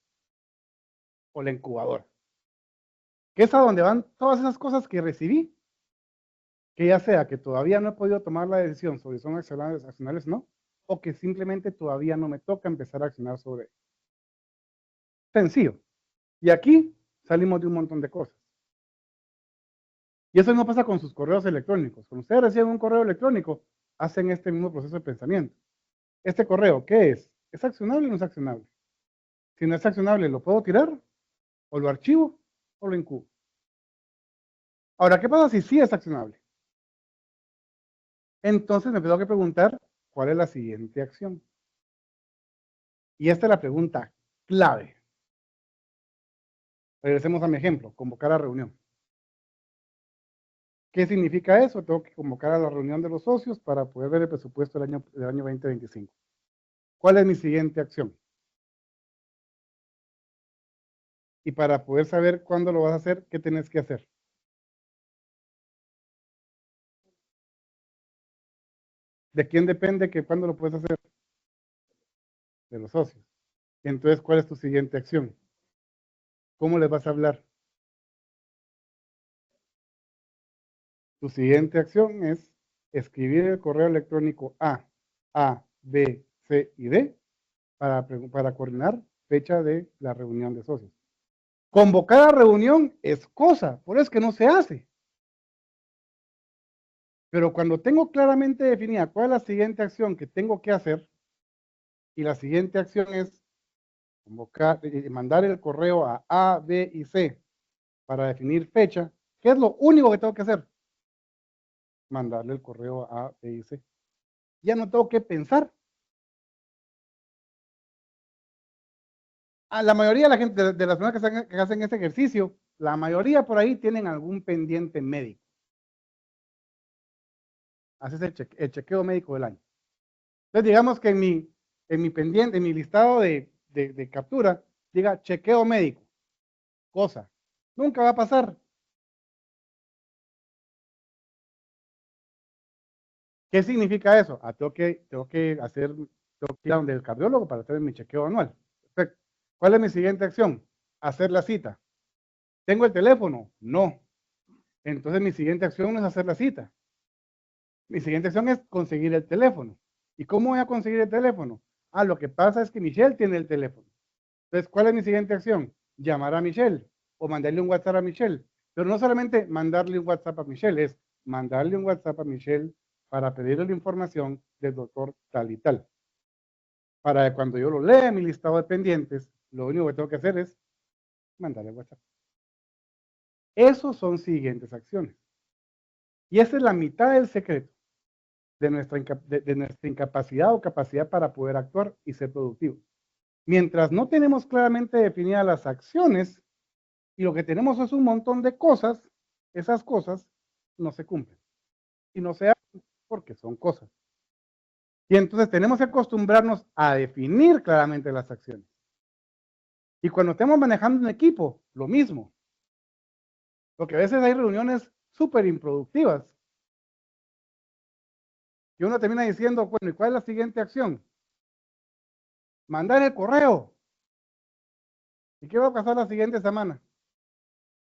o la incubadora, que es a donde van todas esas cosas que recibí, que ya sea que todavía no he podido tomar la decisión sobre si son accionables o no, o que simplemente todavía no me toca empezar a accionar sobre ello. Sencillo. Y aquí salimos de un montón de cosas. Y eso no pasa con sus correos electrónicos. Cuando ustedes reciben un correo electrónico, hacen este mismo proceso de pensamiento. Este correo, ¿qué es? ¿Es accionable o no es accionable? Si no es accionable, ¿lo puedo tirar? ¿O lo archivo? ¿O lo incubo? Ahora, ¿qué pasa si sí es accionable? Entonces me tengo que preguntar, ¿cuál es la siguiente acción? Y esta es la pregunta clave. Regresemos a mi ejemplo, convocar a reunión. ¿Qué significa eso? Tengo que convocar a la reunión de los socios para poder ver el presupuesto del año 2025. ¿Cuál es mi siguiente acción? Y para poder saber cuándo lo vas a hacer, ¿qué tienes que hacer? ¿De quién depende que cuándo lo puedes hacer? De los socios. Entonces, ¿cuál es tu siguiente acción? ¿Cómo les vas a hablar? Tu siguiente acción es escribir el correo electrónico A, B, C y D para coordinar fecha de la reunión de socios. Convocar a reunión es cosa, por eso es que no se hace. Pero cuando tengo claramente definida cuál es la siguiente acción que tengo que hacer, y la siguiente acción es convocar, mandar el correo a B y C para definir fecha, ¿qué es lo único que tengo que hacer? Mandarle el correo a B y C. Ya no tengo que pensar. A la mayoría de la gente, de las personas que hacen este ejercicio, la mayoría por ahí tienen algún pendiente médico. Haces el chequeo médico del año. Entonces, digamos que en mi pendiente, en mi listado de captura, diga chequeo médico, cosa. Nunca va a pasar. ¿Qué significa eso? Tengo que ir a donde el cardiólogo para hacer mi chequeo anual. Perfecto. ¿Cuál es mi siguiente acción? Hacer la cita. ¿Tengo el teléfono? No. Entonces mi siguiente acción no es hacer la cita. Mi siguiente acción es conseguir el teléfono. ¿Y cómo voy a conseguir el teléfono? Ah, lo que pasa es que Michelle tiene el teléfono. Entonces, ¿cuál es mi siguiente acción? Llamar a Michelle o mandarle un WhatsApp a Michelle. Pero no solamente mandarle un WhatsApp a Michelle, es mandarle un WhatsApp a Michelle para pedirle la información del doctor tal y tal. Para que cuando yo lo lea en mi listado de pendientes, lo único que tengo que hacer es mandarle WhatsApp. Esos son siguientes acciones. Y esa es la mitad del secreto de nuestra incapacidad o capacidad para poder actuar y ser productivos. Mientras no tenemos claramente definidas las acciones, Y lo que tenemos es un montón de cosas, esas cosas no se cumplen. Y no se hacen porque son cosas. Y entonces tenemos que acostumbrarnos a definir claramente las acciones. Y cuando estemos manejando un equipo, lo mismo. Porque a veces hay reuniones súper improductivas. Y uno termina diciendo, bueno, ¿y cuál es la siguiente acción? Mandar el correo. ¿Y qué va a pasar la siguiente semana?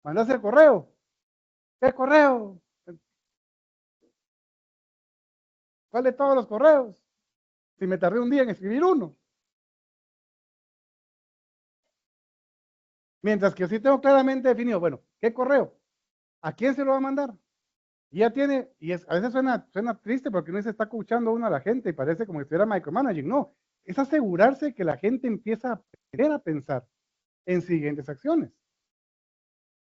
¿Mandas el correo? ¿Qué correo? ¿Cuál de todos los correos? Si me tardé un día en escribir uno. Mientras que yo sí tengo claramente definido, bueno, ¿qué correo? ¿A quién se lo va a mandar? Y ya tiene, y a veces suena triste porque uno se está escuchando uno a la gente y parece como si estuviera micromanaging. No, es asegurarse que la gente empieza a aprender a pensar en siguientes acciones.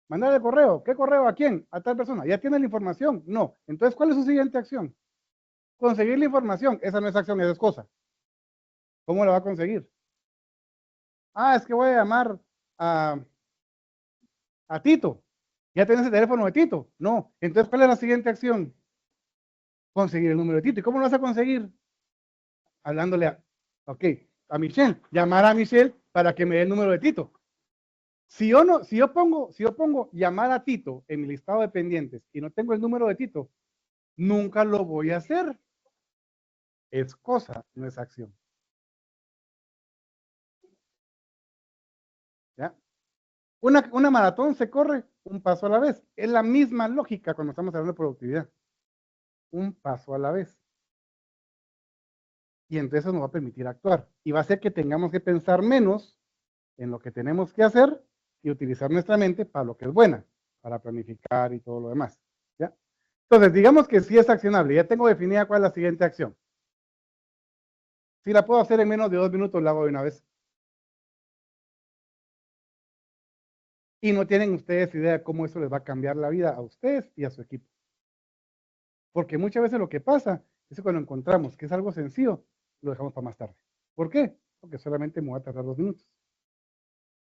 Mandar el correo. ¿Qué correo? ¿A quién? A tal persona. ¿Ya tiene la información? No. Entonces, ¿cuál es su siguiente acción? Conseguir la información. Esa no es acción, esa es cosa. ¿Cómo la va a conseguir? Ah, es que voy a llamar a Tito. ¿Ya tienes el teléfono de Tito? No. Entonces, ¿cuál es la siguiente acción? Conseguir el número de Tito. ¿Y cómo lo vas a conseguir? Hablándole a Michelle. Llamar a Michelle para que me dé el número de Tito. Si yo pongo llamar a Tito en mi listado de pendientes y no tengo el número de Tito, nunca lo voy a hacer. Es cosa, no es acción. ¿Ya? Una maratón se corre un paso a la vez. Es la misma lógica cuando estamos hablando de productividad. Un paso a la vez. Y entonces eso nos va a permitir actuar. Y va a hacer que tengamos que pensar menos en lo que tenemos que hacer y utilizar nuestra mente para lo que es buena, para planificar y todo lo demás. ¿Ya? Entonces, digamos que sí es accionable. Ya tengo definida cuál es la siguiente acción. Si la puedo hacer en menos de 2 minutos, la hago de una vez. Y no tienen ustedes idea de cómo eso les va a cambiar la vida a ustedes y a su equipo. Porque muchas veces lo que pasa es que cuando encontramos que es algo sencillo, lo dejamos para más tarde. ¿Por qué? Porque solamente me voy a tardar 2 minutos.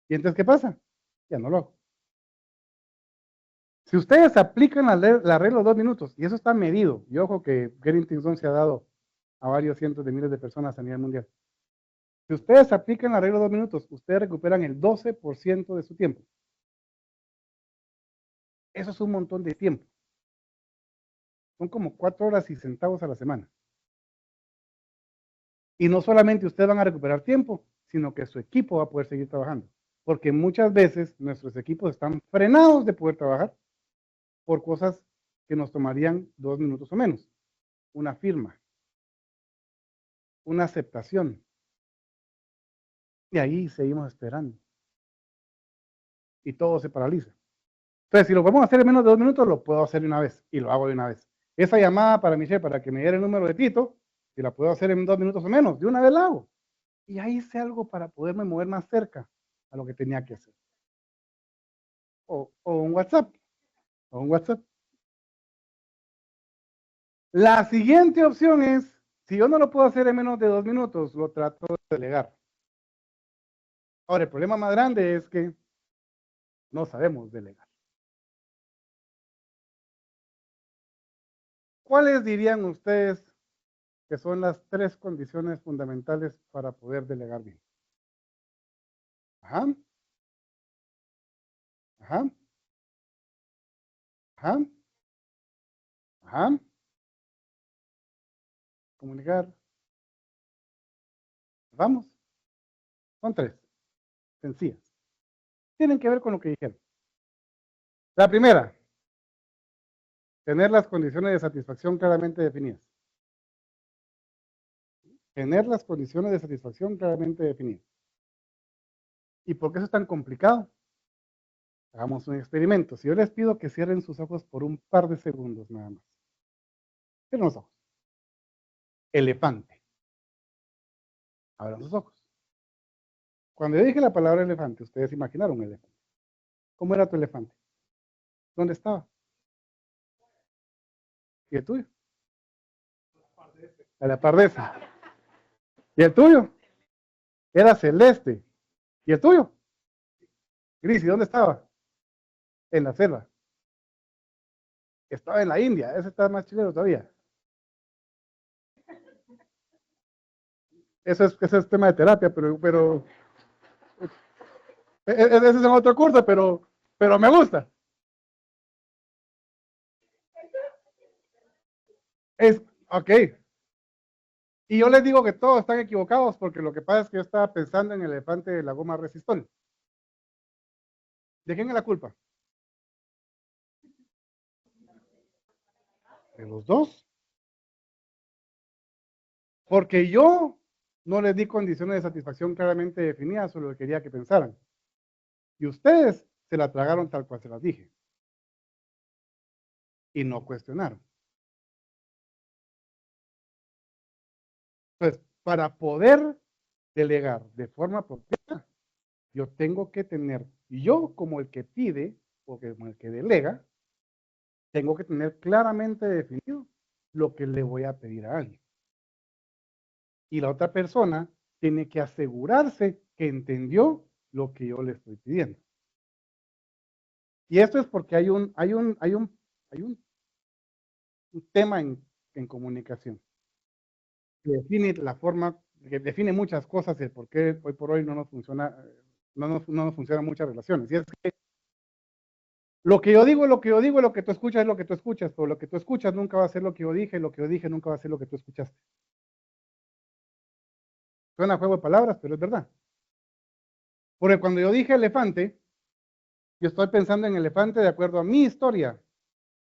¿Y entonces qué pasa? Ya no lo hago. Si ustedes aplican la regla de 2 minutos, y eso está medido, y ojo que Getting Things Done se ha dado a varios cientos de miles de personas a nivel mundial. Si ustedes aplican la regla de 2 minutos, ustedes recuperan el 12% de su tiempo. Eso es un montón de tiempo. Son como 4 horas y centavos a la semana. Y no solamente ustedes van a recuperar tiempo, sino que su equipo va a poder seguir trabajando. Porque muchas veces nuestros equipos están frenados de poder trabajar por cosas que nos tomarían 2 minutos o menos. Una firma, una aceptación. Y ahí seguimos esperando. Y todo se paraliza. Entonces, si lo podemos hacer en menos de 2 minutos, lo puedo hacer de una vez. Y lo hago de una vez. Esa llamada para Michelle, para que me diera el número de Tito, si la puedo hacer en 2 minutos o menos, de una vez la hago. Y ahí hice algo para poderme mover más cerca a lo que tenía que hacer. O un WhatsApp. O un WhatsApp. La siguiente opción es, si yo no lo puedo hacer en menos de 2 minutos, lo trato de delegar. Ahora, el problema más grande es que no sabemos delegar. ¿Cuáles dirían ustedes que son las 3 condiciones fundamentales para poder delegar bien? Ajá. Ajá. Ajá. Ajá. Comunicar. Vamos. Son 3. Sencillas. Tienen que ver con lo que dijeron. La primera, tener las condiciones de satisfacción claramente definidas. Tener las condiciones de satisfacción claramente definidas. ¿Y por qué eso es tan complicado? Hagamos un experimento. Si yo les pido que cierren sus ojos por un par de segundos nada más. Cierren los ojos. Elefante. Abran sus ojos. Cuando yo dije la palabra elefante, ustedes imaginaron un elefante. ¿Cómo era tu elefante? ¿Dónde estaba? ¿Y el tuyo? A la par de esa. ¿Y el tuyo? Era celeste. ¿Y el tuyo? Gris, ¿y dónde estaba? en la selva. Estaba en la India, ese está más chileno todavía. Ese es tema de terapia, pero ese es en otro curso, pero me gusta. Ok. Y yo les digo que todos están equivocados porque lo que pasa es que yo estaba pensando en el elefante de la goma resistol. ¿De quién es la culpa? De los dos. Porque yo no les di condiciones de satisfacción claramente definidas sobre lo que quería que pensaran. Y ustedes se la tragaron tal cual se las dije. Y no cuestionaron. Entonces, para poder delegar de forma apropiada, yo tengo que tener, yo como el que pide o como el que delega, tengo que tener claramente definido lo que le voy a pedir a alguien. Y la otra persona tiene que asegurarse que entendió lo que yo le estoy pidiendo. Y esto es porque hay un tema en comunicación que define la forma, que define muchas cosas y el por qué hoy por hoy no nos funciona, no nos funcionan muchas relaciones. Y es que lo que yo digo es lo que yo digo, lo que tú escuchas es lo que tú escuchas, pero lo que tú escuchas nunca va a ser lo que yo dije, lo que yo dije nunca va a ser lo que tú escuchaste. Suena a juego de palabras, pero es verdad. Porque cuando yo dije elefante, yo estoy pensando en elefante de acuerdo a mi historia,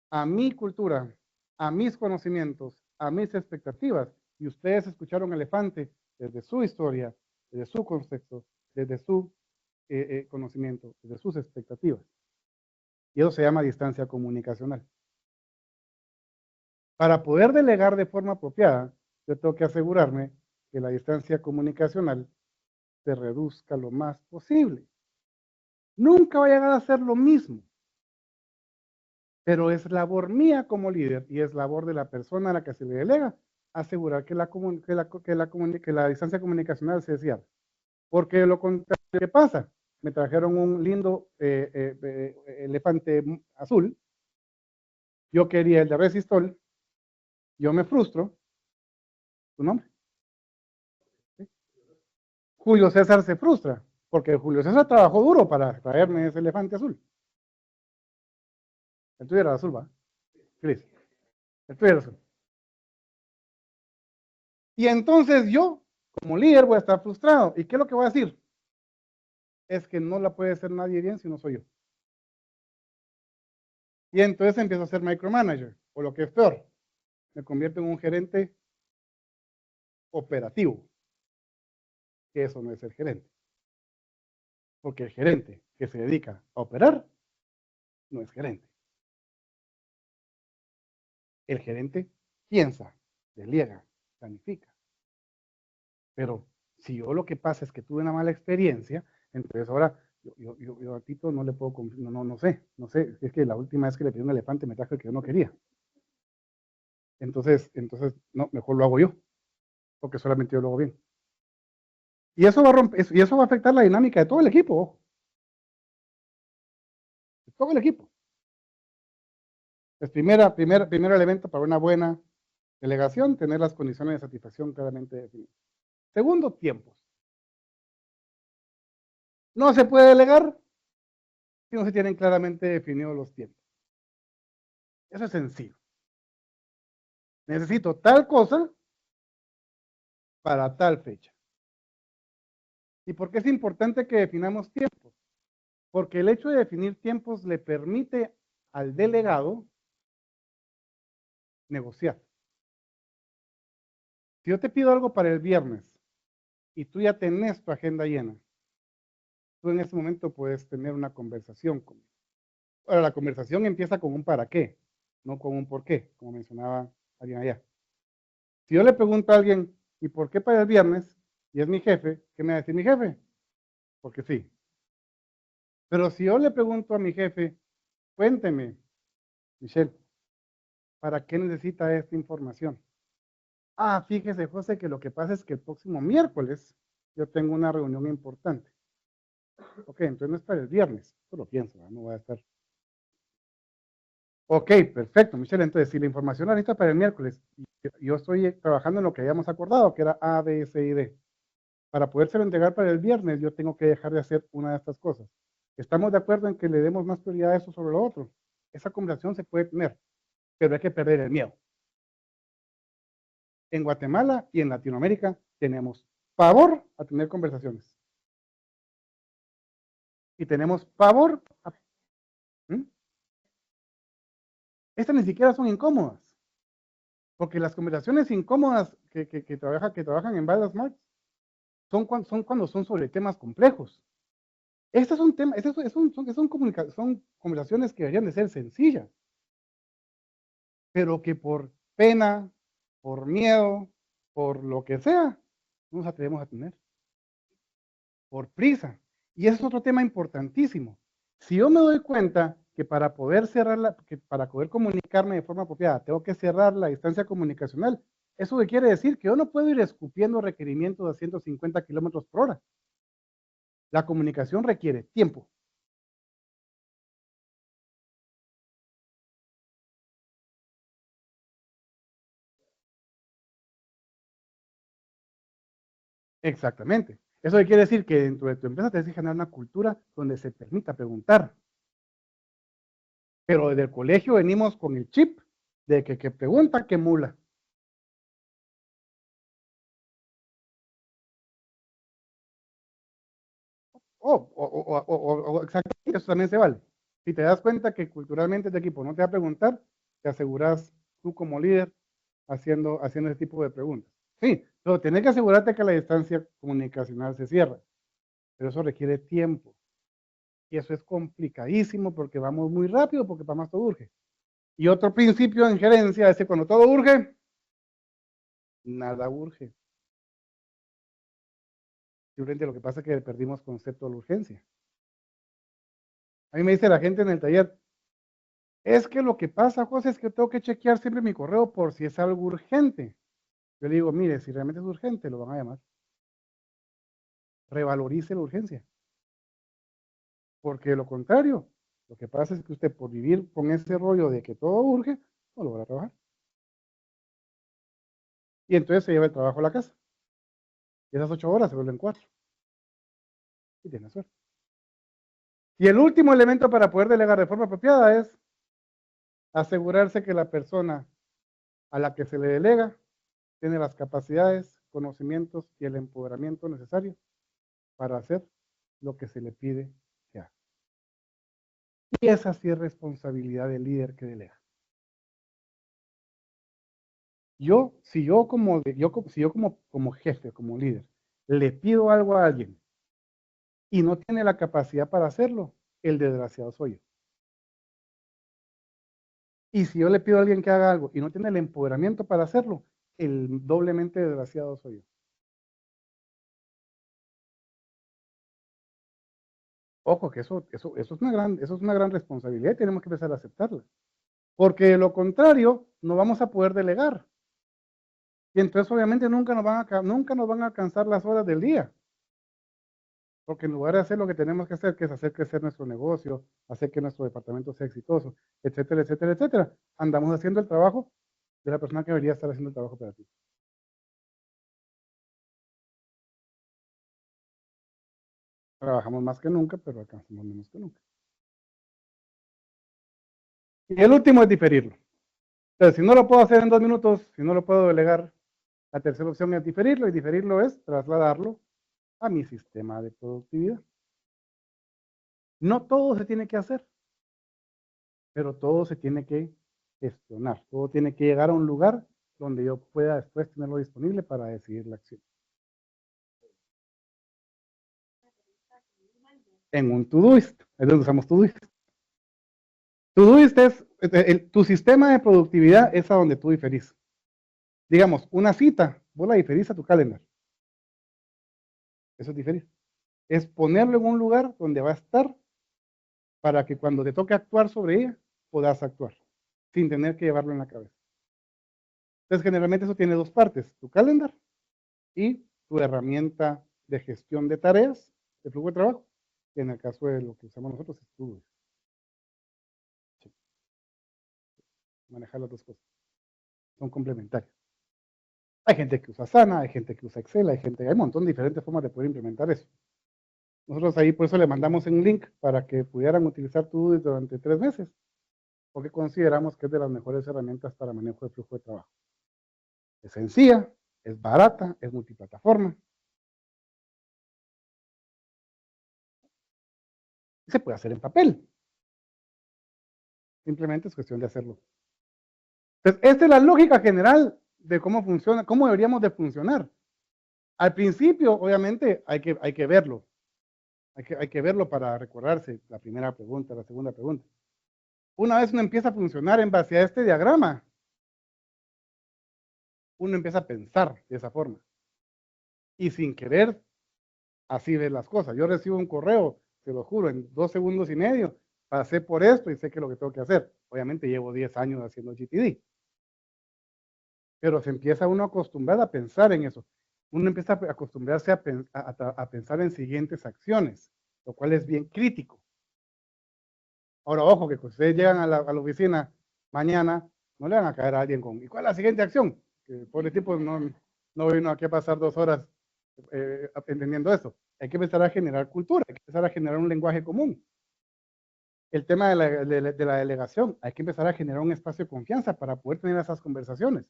a mi cultura, a mis conocimientos, a mis expectativas. Y ustedes escucharon elefante desde su historia, desde su contexto, desde su conocimiento, desde sus expectativas. Y eso se llama distancia comunicacional. Para poder delegar de forma apropiada, yo tengo que asegurarme que la distancia comunicacional se reduzca lo más posible. Nunca va a llegar a ser lo mismo, pero es labor mía como líder y es labor de la persona a la que se le delega asegurar que la distancia comunicacional se cierre. Porque lo contrario, ¿qué pasa? Me trajeron un lindo elefante azul, yo quería el de resistol, yo me frustro, ¿tu nombre? ¿Sí? Julio César se frustra, porque Julio César trabajó duro para traerme ese elefante azul. El tuyo era azul, ¿va? Cris. El tuyo era azul. Y entonces yo, como líder, voy a estar frustrado. ¿Y qué es lo que voy a decir? Es que no la puede hacer nadie bien si no soy yo. Y entonces empiezo a ser micromanager, o lo que es peor, me convierto en un gerente operativo, que eso no es el gerente. Porque el gerente que se dedica a operar no es gerente. El gerente piensa, delega, planifica. Pero si yo lo que pasa es que tuve una mala experiencia, entonces ahora yo a Tito no le puedo cumplir, no sé, es que la última vez que le pedí un elefante me trajo el que yo no quería. Entonces, no, mejor lo hago yo, porque solamente yo lo hago bien. Y eso va a romper, y eso va a afectar la dinámica de todo el equipo, de todo el equipo. Es primer elemento para una buena delegación, tener las condiciones de satisfacción claramente definidas. Segundo, tiempos. No se puede delegar si no se tienen claramente definidos los tiempos. Eso es sencillo. Necesito tal cosa para tal fecha. ¿Y por qué es importante que definamos tiempos? Porque el hecho de definir tiempos le permite al delegado negociar. Si yo te pido algo para el viernes y tú ya tenés tu agenda llena, tú en ese momento puedes tener una conversación conmigo. Ahora, la conversación empieza con un para qué, no con un por qué, como mencionaba alguien allá. Si yo le pregunto a alguien, ¿y por qué para el viernes? Y es mi jefe, ¿qué me va a decir mi jefe? Porque sí. Pero si yo le pregunto a mi jefe, cuénteme, Michelle, ¿para qué necesita esta información? Ah, fíjese, José, que lo que pasa es que el próximo miércoles yo tengo una reunión importante. Ok, entonces no es para el viernes, eso lo pienso, ¿no? No voy a estar Ok, perfecto, Michelle. Entonces, si la información la necesita para el miércoles, yo estoy trabajando en lo que habíamos acordado, que era A, B, C y D. Para podérselo entregar para el viernes, yo tengo que dejar de hacer una de estas cosas. ¿Estamos de acuerdo en que le demos más prioridad a eso sobre lo otro? Esa conversación se puede tener, pero hay que perder el miedo. En Guatemala y en Latinoamérica tenemos pavor a tener conversaciones. Y tenemos pavor a... ¿Mm? Estas ni siquiera son incómodas, porque las conversaciones incómodas que trabajan en Bala Smart son cuando son sobre temas complejos. Este es un tema, son conversaciones que deberían de ser sencillas, pero que por pena, por miedo, por lo que sea, no nos atrevemos a tener, por prisa. Y ese es otro tema importantísimo. Si yo me doy cuenta que para poder que para poder comunicarme de forma apropiada, tengo que cerrar la distancia comunicacional, ¿eso qué quiere decir? Que yo no puedo ir escupiendo requerimientos a 150 kilómetros por hora. La comunicación requiere tiempo. Exactamente. Eso quiere decir que dentro de tu empresa tienes que generar una cultura donde se permita preguntar. Pero desde el colegio venimos con el chip de que pregunta, que mula. Exactamente, eso también se vale. Si te das cuenta que culturalmente este equipo no te va a preguntar, te aseguras tú como líder haciendo ese tipo de preguntas. Sí, pero tienes que asegurarte que la distancia comunicacional se cierra, pero eso requiere tiempo. Y eso es complicadísimo porque vamos muy rápido, porque para más todo urge. Y otro principio en gerencia es que cuando todo urge, nada urge. Simplemente lo que pasa es que perdimos concepto de la urgencia. A mí me dice la gente en el taller, es que lo que pasa, José, es que tengo que chequear siempre mi correo por si es algo urgente. Yo le digo, mire, si realmente es urgente, lo van a llamar. Revalorice la urgencia. Porque de lo contrario, lo que pasa es que usted por vivir con ese rollo de que todo urge, no lo va a trabajar. Y entonces se lleva el trabajo a la casa. Y esas 8 horas se vuelven 4. Y tiene suerte. Y el último elemento para poder delegar de forma apropiada es asegurarse que la persona a la que se le delega tiene las capacidades, conocimientos y el empoderamiento necesario para hacer lo que se le pide que haga. Y esa sí es responsabilidad del líder que delega. Si yo como jefe, como líder, le pido algo a alguien y no tiene la capacidad para hacerlo, el desgraciado soy yo. Y si yo le pido a alguien que haga algo y no tiene el empoderamiento para hacerlo, el doblemente desgraciado soy yo. Ojo, que eso es una gran responsabilidad y tenemos que empezar a aceptarla. Porque de lo contrario, no vamos a poder delegar. Y entonces obviamente nunca nos van a alcanzar las horas del día. Porque en lugar de hacer lo que tenemos que hacer, que es hacer crecer nuestro negocio, hacer que nuestro departamento sea exitoso, etcétera, etcétera, etcétera, andamos haciendo el trabajo de la persona que debería estar haciendo el trabajo para ti. Trabajamos más que nunca, pero alcanzamos menos que nunca. Y el último es diferirlo. Entonces, si no lo puedo hacer en 2 minutos, si no lo puedo delegar, la tercera opción es diferirlo, y diferirlo es trasladarlo a mi sistema de productividad. No todo se tiene que hacer, pero todo se tiene que gestionar. Todo tiene que llegar a un lugar donde yo pueda después tenerlo disponible para decidir la acción. En un Todoist, es donde usamos Todoist. Todoist es, tu sistema de productividad es a donde tú diferís. Digamos, una cita, vos la diferís a tu calendar. Eso es diferir. Es ponerlo en un lugar donde va a estar para que cuando te toque actuar sobre ella, puedas actuar, sin tener que llevarlo en la cabeza. Entonces, generalmente eso tiene 2 partes, tu calendar y tu herramienta de gestión de tareas, de flujo de trabajo, que en el caso de lo que usamos nosotros es Todoist. manejar las dos cosas. Son complementarias. Hay gente que usa Asana, hay gente que usa Excel, hay un montón de diferentes formas de poder implementar eso. Nosotros ahí por eso le mandamos un link para que pudieran utilizar Todoist durante 3 meses, porque consideramos que es de las mejores herramientas para manejo de flujo de trabajo. Es sencilla, es barata, es multiplataforma. Y se puede hacer en papel. Simplemente es cuestión de hacerlo. Entonces, esta es la lógica general de cómo funciona, cómo deberíamos de funcionar. Al principio, obviamente, hay que verlo. Hay que verlo para recordarse la primera pregunta, la segunda pregunta. Una vez uno empieza a funcionar en base a este diagrama, uno empieza a pensar de esa forma. Y sin querer, así ver las cosas. Yo recibo un correo, te lo juro, en 2 segundos y medio, pasé por esto y sé que es lo que tengo que hacer. Obviamente llevo 10 años haciendo GTD. Pero se empieza uno a acostumbrar a pensar en eso. Uno empieza a acostumbrarse a pensar en siguientes acciones, lo cual es bien crítico. Ahora, ojo, que cuando ustedes llegan a la oficina mañana, no le van a caer a alguien con, ¿y cuál es la siguiente acción? Que el pobre tipo no vino aquí a pasar 2 horas entendiendo eso. Hay que empezar a generar cultura, hay que empezar a generar un lenguaje común. El tema de la delegación, hay que empezar a generar un espacio de confianza para poder tener esas conversaciones.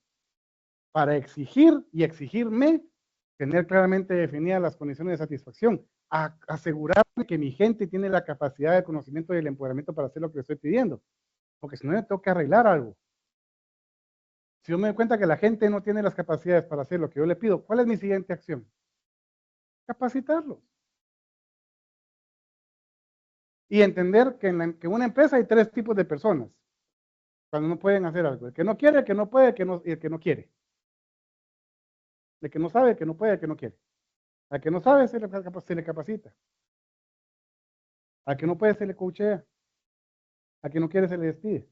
Para exigir y exigirme, tener claramente definidas las condiciones de satisfacción, asegurarme que mi gente tiene la capacidad de conocimiento y el empoderamiento para hacer lo que le estoy pidiendo, porque si no, me tengo que arreglar algo. Si yo me doy cuenta que la gente no tiene las capacidades para hacer lo que yo le pido, ¿cuál es mi siguiente acción? Capacitarlos. Y entender que en una empresa hay 3 tipos de personas cuando no pueden hacer algo: el que no quiere, el que no puede, y el que no quiere. El que no sabe, el que no puede, el que no quiere. Al que no sabe se le capacita. Al que no puede se le coachea. Al que no quiere se le despide.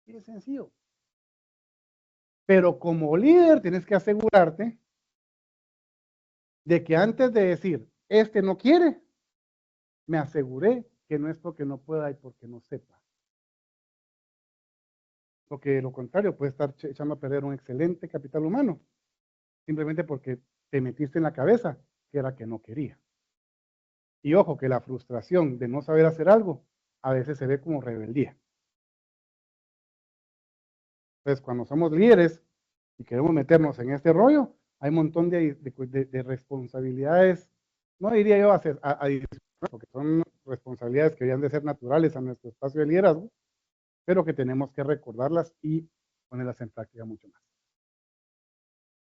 Y es sencillo. Pero como líder tienes que asegurarte de que antes de decir, este no quiere, me aseguré que no es porque no pueda y porque no sepa. Porque de lo contrario puede estar echando a perder un excelente capital humano, simplemente porque te metiste en la cabeza que era que no quería. Y ojo, que la frustración de no saber hacer algo a veces se ve como rebeldía. Entonces, cuando somos líderes y queremos meternos en este rollo, hay un montón de responsabilidades, no diría yo adicionales, porque son responsabilidades que deberían de ser naturales a nuestro espacio de liderazgo, pero que tenemos que recordarlas y ponerlas en práctica mucho más.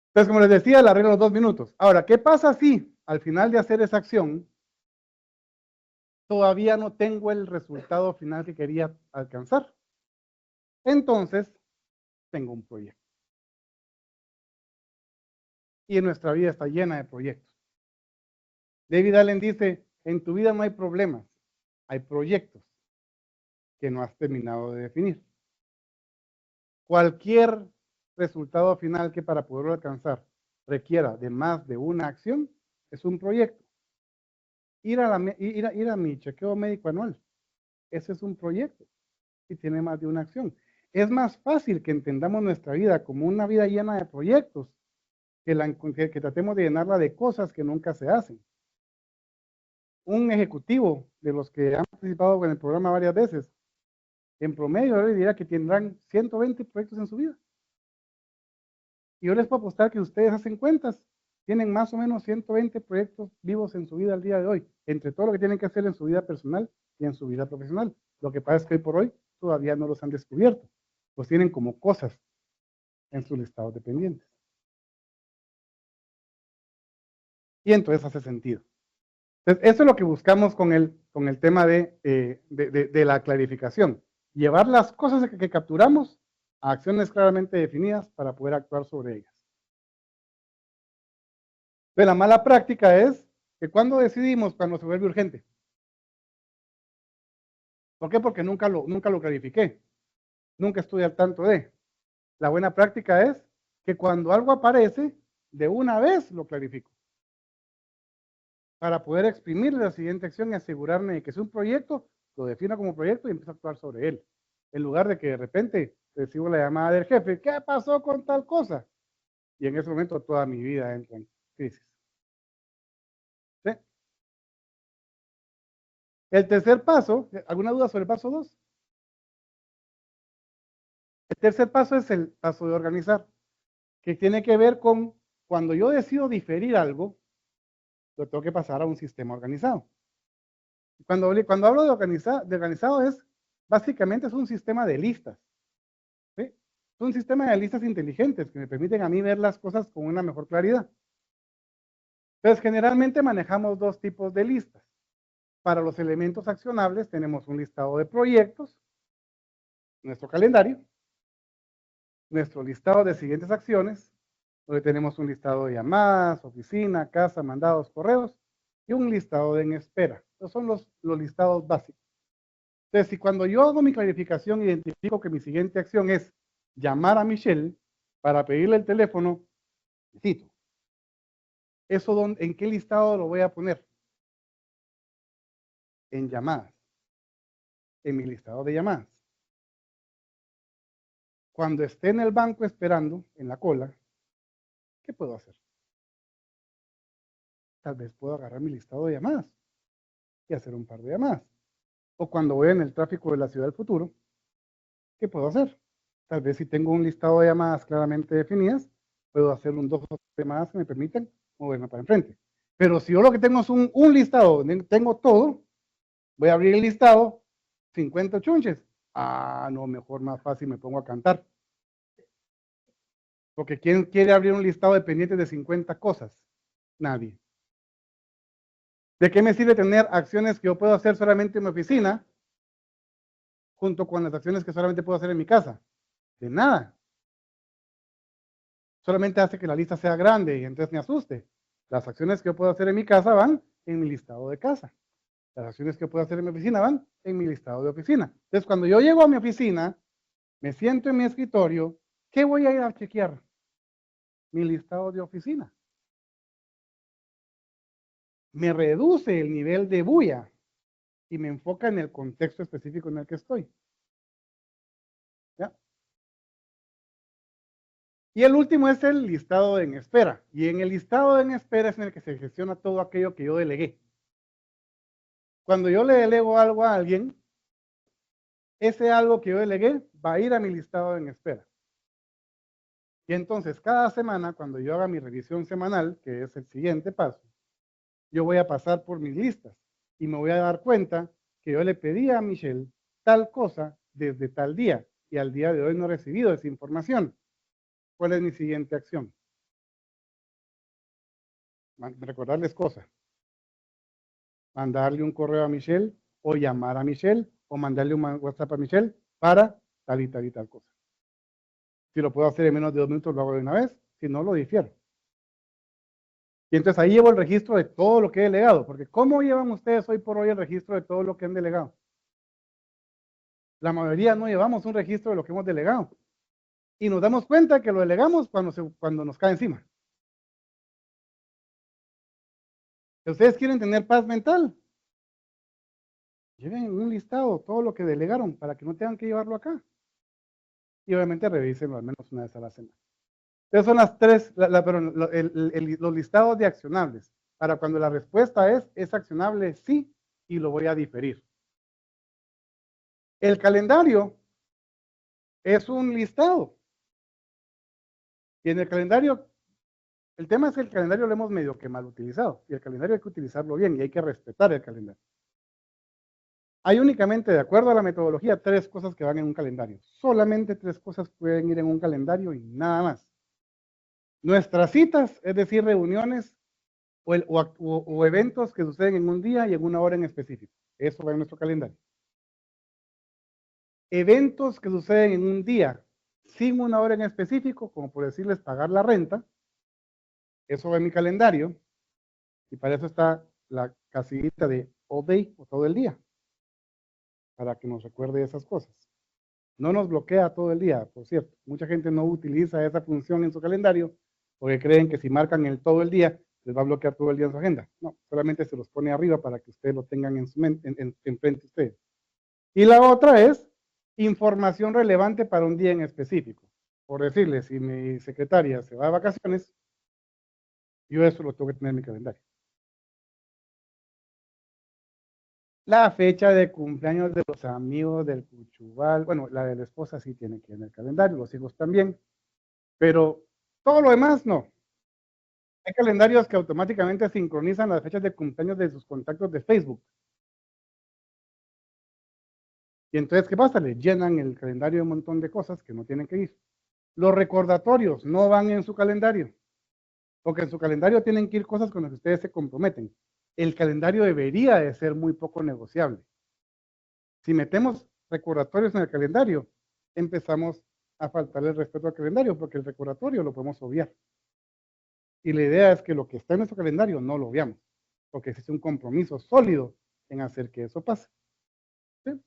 Entonces, como les decía, la regla de los 2 minutos. Ahora, ¿qué pasa si al final de hacer esa acción todavía no tengo el resultado final que quería alcanzar? Entonces, tengo un proyecto. Y nuestra vida está llena de proyectos. David Allen dice, en tu vida no hay problemas, hay proyectos que no has terminado de definir. Cualquier resultado final que para poderlo alcanzar requiera de más de una acción es un proyecto. Ir a mi chequeo médico anual, ese es un proyecto y tiene más de una acción. Es más fácil que entendamos nuestra vida como una vida llena de proyectos que tratemos de llenarla de cosas que nunca se hacen. Un ejecutivo de los que han participado en el programa varias veces, en promedio, yo les diría que tendrán 120 proyectos en su vida. Y yo les puedo apostar que ustedes hacen cuentas, tienen más o menos 120 proyectos vivos en su vida al día de hoy, entre todo lo que tienen que hacer en su vida personal y en su vida profesional. Lo que pasa es que hoy por hoy todavía no los han descubierto, los tienen como cosas en sus listados de pendientes. Y entonces hace sentido. Entonces, eso es lo que buscamos con el tema de la clarificación. Llevar las cosas que capturamos a acciones claramente definidas para poder actuar sobre ellas. Pero la mala práctica es que cuando decidimos, cuando se vuelve urgente. ¿Por qué? Porque nunca lo clarifiqué. Nunca estuve al tanto de. La buena práctica es que cuando algo aparece, de una vez lo clarifico. Para poder exprimir la siguiente acción y asegurarme de que es un proyecto, lo defina como proyecto y empiezo a actuar sobre él. En lugar de que de repente recibo la llamada del jefe, ¿qué pasó con tal cosa? Y en ese momento toda mi vida entra en crisis. ¿Sí? El tercer paso, ¿alguna duda sobre el paso 2? El tercer paso es el paso de organizar, que tiene que ver con cuando yo decido diferir algo, lo tengo que pasar a un sistema organizado. Cuando hablo de organizado es, básicamente es un sistema de listas. ¿Sí? Es un sistema de listas inteligentes que me permiten a mí ver las cosas con una mejor claridad. Entonces, generalmente manejamos dos tipos de listas. Para los elementos accionables tenemos un listado de proyectos, nuestro calendario, nuestro listado de siguientes acciones, donde tenemos un listado de llamadas, oficina, casa, mandados, correos, y un listado de en espera. Esos son los listados básicos. Entonces, si cuando yo hago mi clarificación identifico que mi siguiente acción es llamar a Michelle para pedirle el teléfono, necesito. ¿Eso en qué listado lo voy a poner? En llamadas. En mi listado de llamadas. Cuando esté en el banco esperando, en la cola, ¿qué puedo hacer? Tal vez puedo agarrar mi listado de llamadas y hacer un par de llamadas. O cuando voy en el tráfico de la ciudad del futuro, ¿qué puedo hacer? Tal vez si tengo un listado de llamadas claramente definidas, puedo hacer un 2 o 3 llamadas que me permiten moverme para enfrente. Pero si yo lo que tengo es un listado, tengo todo, voy a abrir el listado, 50 chunches. Ah, no, mejor más fácil me pongo a cantar. Porque ¿quién quiere abrir un listado de pendientes de 50 cosas? Nadie. ¿De qué me sirve tener acciones que yo puedo hacer solamente en mi oficina junto con las acciones que solamente puedo hacer en mi casa? De nada. Solamente hace que la lista sea grande y entonces me asuste. Las acciones que yo puedo hacer en mi casa van en mi listado de casa. Las acciones que yo puedo hacer en mi oficina van en mi listado de oficina. Entonces, cuando yo llego a mi oficina, me siento en mi escritorio, ¿qué voy a ir a chequear? Mi listado de oficina. Me reduce el nivel de bulla y me enfoca en el contexto específico en el que estoy. ¿Ya? Y el último es el listado en espera. Y en el listado en espera es en el que se gestiona todo aquello que yo delegué. Cuando yo le delego algo a alguien, ese algo que yo delegué va a ir a mi listado en espera. Y entonces cada semana, cuando yo haga mi revisión semanal, que es el siguiente paso, yo voy a pasar por mis listas y me voy a dar cuenta que yo le pedí a Michelle tal cosa desde tal día y al día de hoy no he recibido esa información. ¿Cuál es mi siguiente acción? Recordarles cosas. Mandarle un correo a Michelle o llamar a Michelle o mandarle un WhatsApp a Michelle para tal y tal y tal cosa. Si lo puedo hacer en menos de 2 minutos, lo hago de una vez. Si no, lo difiero. Y entonces ahí llevo el registro de todo lo que he delegado. Porque ¿cómo llevan ustedes hoy por hoy el registro de todo lo que han delegado? La mayoría no llevamos un registro de lo que hemos delegado. Y nos damos cuenta que lo delegamos cuando nos cae encima. Si ustedes quieren tener paz mental, lleven un listado todo lo que delegaron para que no tengan que llevarlo acá. Y obviamente revísenlo al menos una vez a la semana. Esas son las tres, los listados de accionables. Para cuando la respuesta es accionable sí y lo voy a diferir. El calendario es un listado. Y en el calendario, el tema es que el calendario lo hemos medio que mal utilizado. Y el calendario hay que utilizarlo bien y hay que respetar el calendario. Hay únicamente, de acuerdo a la metodología, 3 cosas que van en un calendario. Solamente 3 cosas pueden ir en un calendario y nada más. Nuestras citas, es decir, reuniones o eventos que suceden en un día y en una hora en específico. Eso va en nuestro calendario. Eventos que suceden en un día sin una hora en específico, como por decirles pagar la renta, eso va en mi calendario y para eso está la casillita de all day o todo el día, para que nos recuerde esas cosas. No nos bloquea todo el día, por cierto. Mucha gente no utiliza esa función en su calendario porque creen que si marcan el todo el día, les va a bloquear todo el día en su agenda. No, solamente se los pone arriba para que ustedes lo tengan en su mente, enfrente de ustedes. Y la otra es información relevante para un día en específico. Por decirle, si mi secretaria se va de vacaciones, yo eso lo tengo que tener en mi calendario. La fecha de cumpleaños de los amigos del cuchubal, bueno, la de la esposa sí tiene que ir en el calendario, los hijos también, pero todo lo demás no. Hay calendarios que automáticamente sincronizan las fechas de cumpleaños de sus contactos de Facebook. Y entonces, ¿qué pasa? Le llenan el calendario de un montón de cosas que no tienen que ir. Los recordatorios no van en su calendario, porque en su calendario tienen que ir cosas con las que ustedes se comprometen. El calendario debería de ser muy poco negociable. Si metemos recordatorios en el calendario, empezamos a faltarle el respeto al calendario, porque el recordatorio lo podemos obviar. Y la idea es que lo que está en nuestro calendario no lo obviamos, porque existe un compromiso sólido en hacer que eso pase. ¿Sí?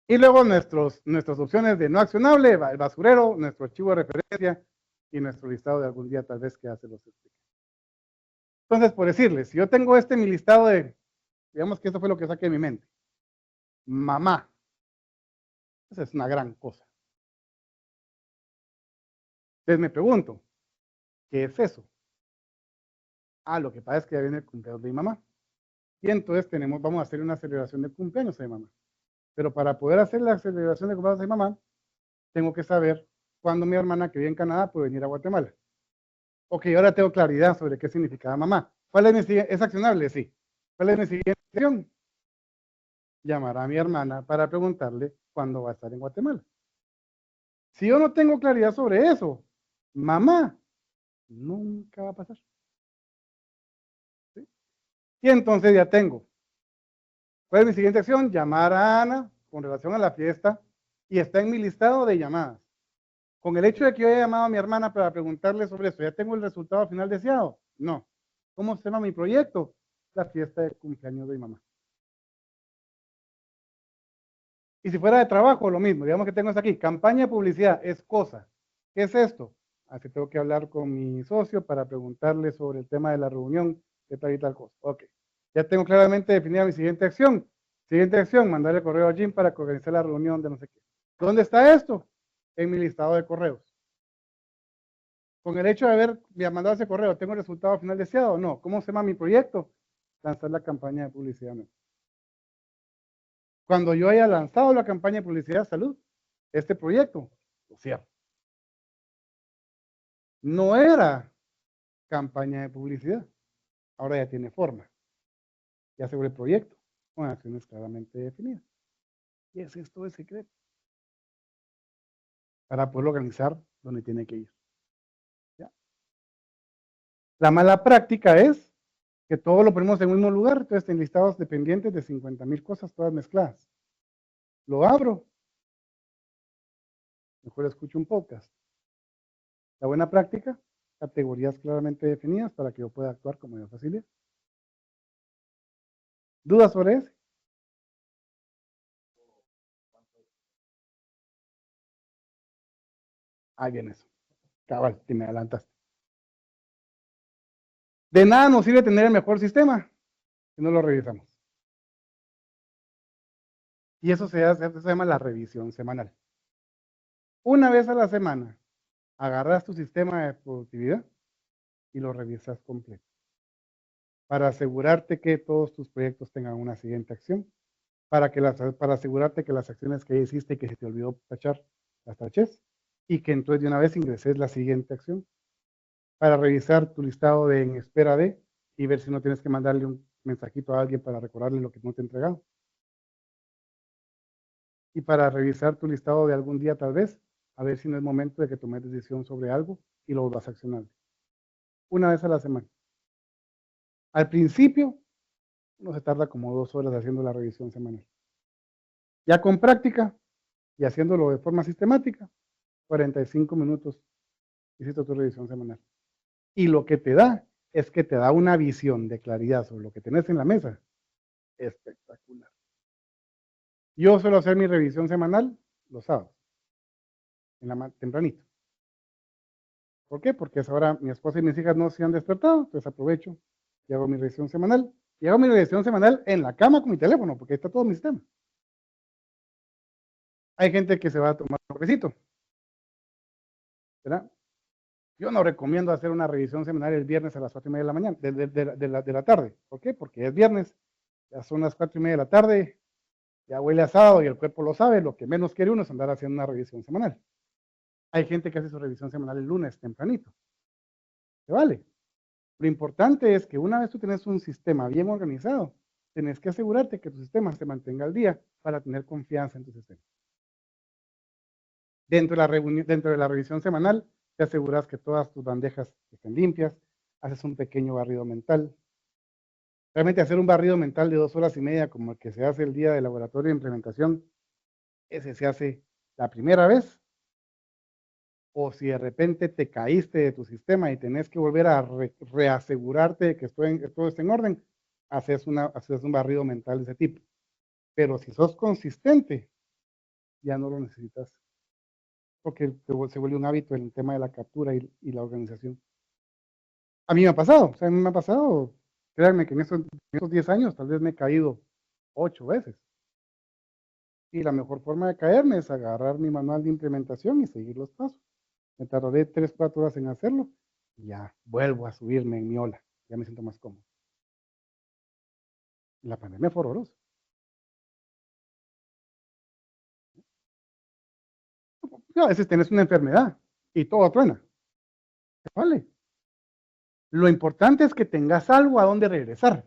Y luego nuestras opciones de no accionable, el basurero, nuestro archivo de referencia y nuestro listado de algún día tal vez que hace los explique. Entonces, por decirles, si yo tengo mi listado de, digamos que esto fue lo que saqué de mi mente. Mamá. Esa es una gran cosa. Entonces me pregunto, ¿qué es eso? Ah, lo que pasa es que ya viene el cumpleaños de mi mamá. Y entonces vamos a hacer una celebración de cumpleaños de mi mamá. Pero para poder hacer la celebración de cumpleaños de mi mamá, tengo que saber cuándo mi hermana que vive en Canadá puede venir a Guatemala. Ok, ahora tengo claridad sobre qué significaba mamá. ¿Cuál es mi siguiente? ¿Es accionable? Sí. ¿Cuál es mi siguiente acción? Llamar a mi hermana para preguntarle cuándo va a estar en Guatemala. Si yo no tengo claridad sobre eso, mamá, nunca va a pasar. ¿Sí? Y entonces ya tengo. ¿Cuál es mi siguiente acción? Llamar a Ana con relación a la fiesta y está en mi listado de llamadas. Con el hecho de que yo haya llamado a mi hermana para preguntarle sobre eso, ¿ya tengo el resultado final deseado? No. ¿Cómo se llama mi proyecto? La fiesta de cumpleaños de mi mamá. Y si fuera de trabajo, lo mismo. Digamos que tengo esto aquí. Campaña de publicidad es cosa. ¿Qué es esto? Así tengo que hablar con mi socio para preguntarle sobre el tema de la reunión, qué tal y tal cosa. Ok. Ya tengo claramente definida mi siguiente acción. Siguiente acción, mandarle correo a Jim para organizar la reunión de no sé qué. ¿Dónde está esto? En mi listado de correos. Con el hecho de haber mandado ese correo, ¿tengo el resultado final deseado? No. ¿Cómo se llama mi proyecto? Lanzar la campaña de publicidad. No. Cuando yo haya lanzado la campaña de publicidad de salud, este proyecto, lo cierro. No era campaña de publicidad. Ahora ya tiene forma. Ya se vuelve proyecto con acciones claramente definidas. Y ese es todo el secreto. Para poder organizar donde tiene que ir. ¿Ya? La mala práctica es que todo lo ponemos en un mismo lugar, entonces en listados dependientes de 50,000 cosas, todas mezcladas. Lo abro. Mejor escucho un podcast. La buena práctica, categorías claramente definidas para que yo pueda actuar con mayor facilidad. ¿Dudas sobre eso? Ahí viene eso. Cabal, que me adelantaste. De nada nos sirve tener el mejor sistema si no lo revisamos. Y eso se llama la revisión semanal. Una vez a la semana, agarras tu sistema de productividad y lo revisas completo. Para asegurarte que todos tus proyectos tengan una siguiente acción. Para asegurarte que las acciones que hiciste y que se te olvidó tachar, las taches. Y que entonces de una vez ingreses la siguiente acción. Para revisar tu listado de en espera de y ver si no tienes que mandarle un mensajito a alguien para recordarle lo que no te ha entregado. Y para revisar tu listado de algún día tal vez, a ver si no es momento de que tomes decisión sobre algo y lo vas a accionar. Una vez a la semana. Al principio, uno se tarda como 2 horas haciendo la revisión semanal. Ya con práctica y haciéndolo de forma sistemática, 45 minutos hiciste tu revisión semanal. Y lo que te da es que te da una visión de claridad sobre lo que tenés en la mesa. Espectacular. Yo suelo hacer mi revisión semanal los sábados, tempranito. ¿Por qué? Porque a esa hora mi esposa y mis hijas no se han despertado, entonces aprovecho y hago mi revisión semanal. Y hago mi revisión semanal en la cama con mi teléfono, porque ahí está todo mi sistema. Hay gente que se va a tomar un cafecito, ¿verdad? Yo no recomiendo hacer una revisión semanal el viernes a las 4:30 de la mañana, de la tarde. ¿Por qué? Porque es viernes, ya son las 4:30 de la tarde, ya huele a sábado y el cuerpo lo sabe, lo que menos quiere uno es andar haciendo una revisión semanal. Hay gente que hace su revisión semanal el lunes tempranito. ¿Se vale? Lo importante es que una vez tú tienes un sistema bien organizado, tienes que asegurarte que tu sistema se mantenga al día para tener confianza en tu sistema. Dentro de la revisión semanal, te aseguras que todas tus bandejas estén limpias, haces un pequeño barrido mental. Realmente hacer un barrido mental de 2 horas y media, como el que se hace el día de laboratorio de implementación, ese se hace la primera vez, o si de repente te caíste de tu sistema y tenés que volver a reasegurarte de que todo esté en orden, haces un barrido mental de ese tipo. Pero si sos consistente, ya no lo necesitas, porque se vuelve un hábito en el tema de la captura y la organización. A mí me ha pasado, o sea, a mí me ha pasado, créanme que en esos 10 años tal vez me he caído 8 veces. Y la mejor forma de caerme es agarrar mi manual de implementación y seguir los pasos. Me tardaré 3, 4 horas en hacerlo y ya vuelvo a subirme en mi ola. Ya me siento más cómodo. La pandemia fue horrorosa. A veces tenés una enfermedad y todo truena. Vale. Lo importante es que tengas algo a donde regresar.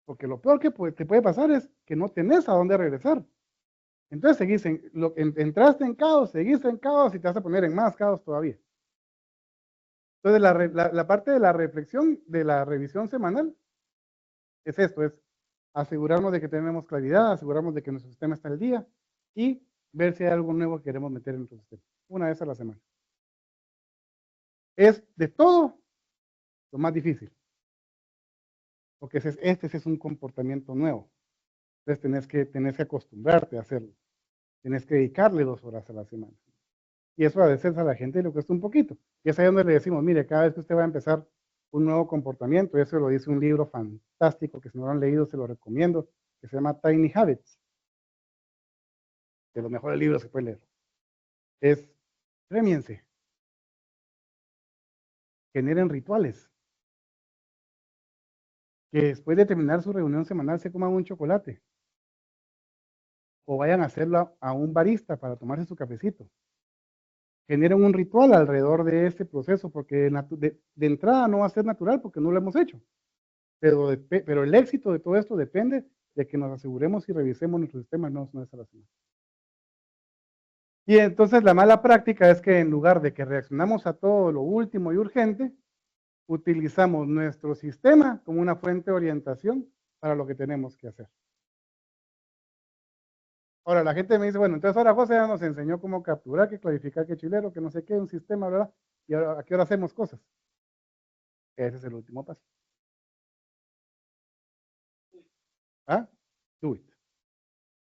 Porque lo peor que te puede pasar es que no tenés a dónde regresar. Entonces entraste en caos, seguiste en caos y te vas a poner en más caos todavía. Entonces la parte de la reflexión de la revisión semanal es esto, es asegurarnos de que tenemos claridad, asegurarnos de que nuestro sistema está al día y ver si hay algo nuevo que queremos meter en nuestro sistema. Una vez a la semana. Es de todo lo más difícil. Porque este es un comportamiento nuevo. Entonces tenés que acostumbrarte a hacerlo. Tenés que dedicarle 2 horas a la semana. Y eso a veces a la gente le cuesta un poquito. Y es ahí donde le decimos, mire, cada vez que usted va a empezar un nuevo comportamiento, eso lo dice un libro fantástico, que si no lo han leído se lo recomiendo, que se llama Tiny Habits. De los mejores libros que puede leer. Es, premiense. Generen rituales. Que después de terminar su reunión semanal se coman un chocolate. O vayan a hacerlo a un barista para tomarse su cafecito. Generen un ritual alrededor de este proceso, porque de entrada no va a ser natural porque no lo hemos hecho. Pero el éxito de todo esto depende de que nos aseguremos y revisemos nuestro sistema no una vez a la semana. Y entonces la mala práctica es que en lugar de que reaccionamos a todo lo último y urgente, utilizamos nuestro sistema como una fuente de orientación para lo que tenemos que hacer. Ahora la gente me dice, bueno, entonces ahora José ya nos enseñó cómo capturar, que clarificar, que chilero, que no sé qué, un sistema, ¿verdad? Y ahora, ¿a qué hora hacemos cosas? Ese es el último paso. ¿Ah? Do it.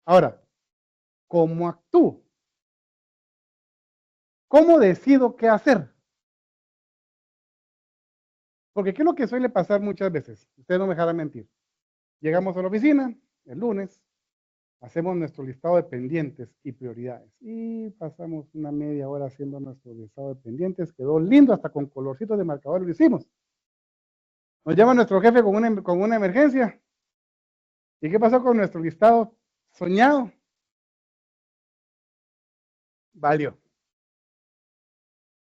Ahora, ¿cómo actúo? ¿Cómo decido qué hacer? Porque ¿qué es lo que suele pasar muchas veces? Ustedes no me dejarán mentir. Llegamos a la oficina el lunes, hacemos nuestro listado de pendientes y prioridades y pasamos una media hora haciendo nuestro listado de pendientes. Quedó lindo, hasta con colorcitos de marcador lo hicimos. Nos llama nuestro jefe con una emergencia. ¿Y qué pasó con nuestro listado soñado? Valió.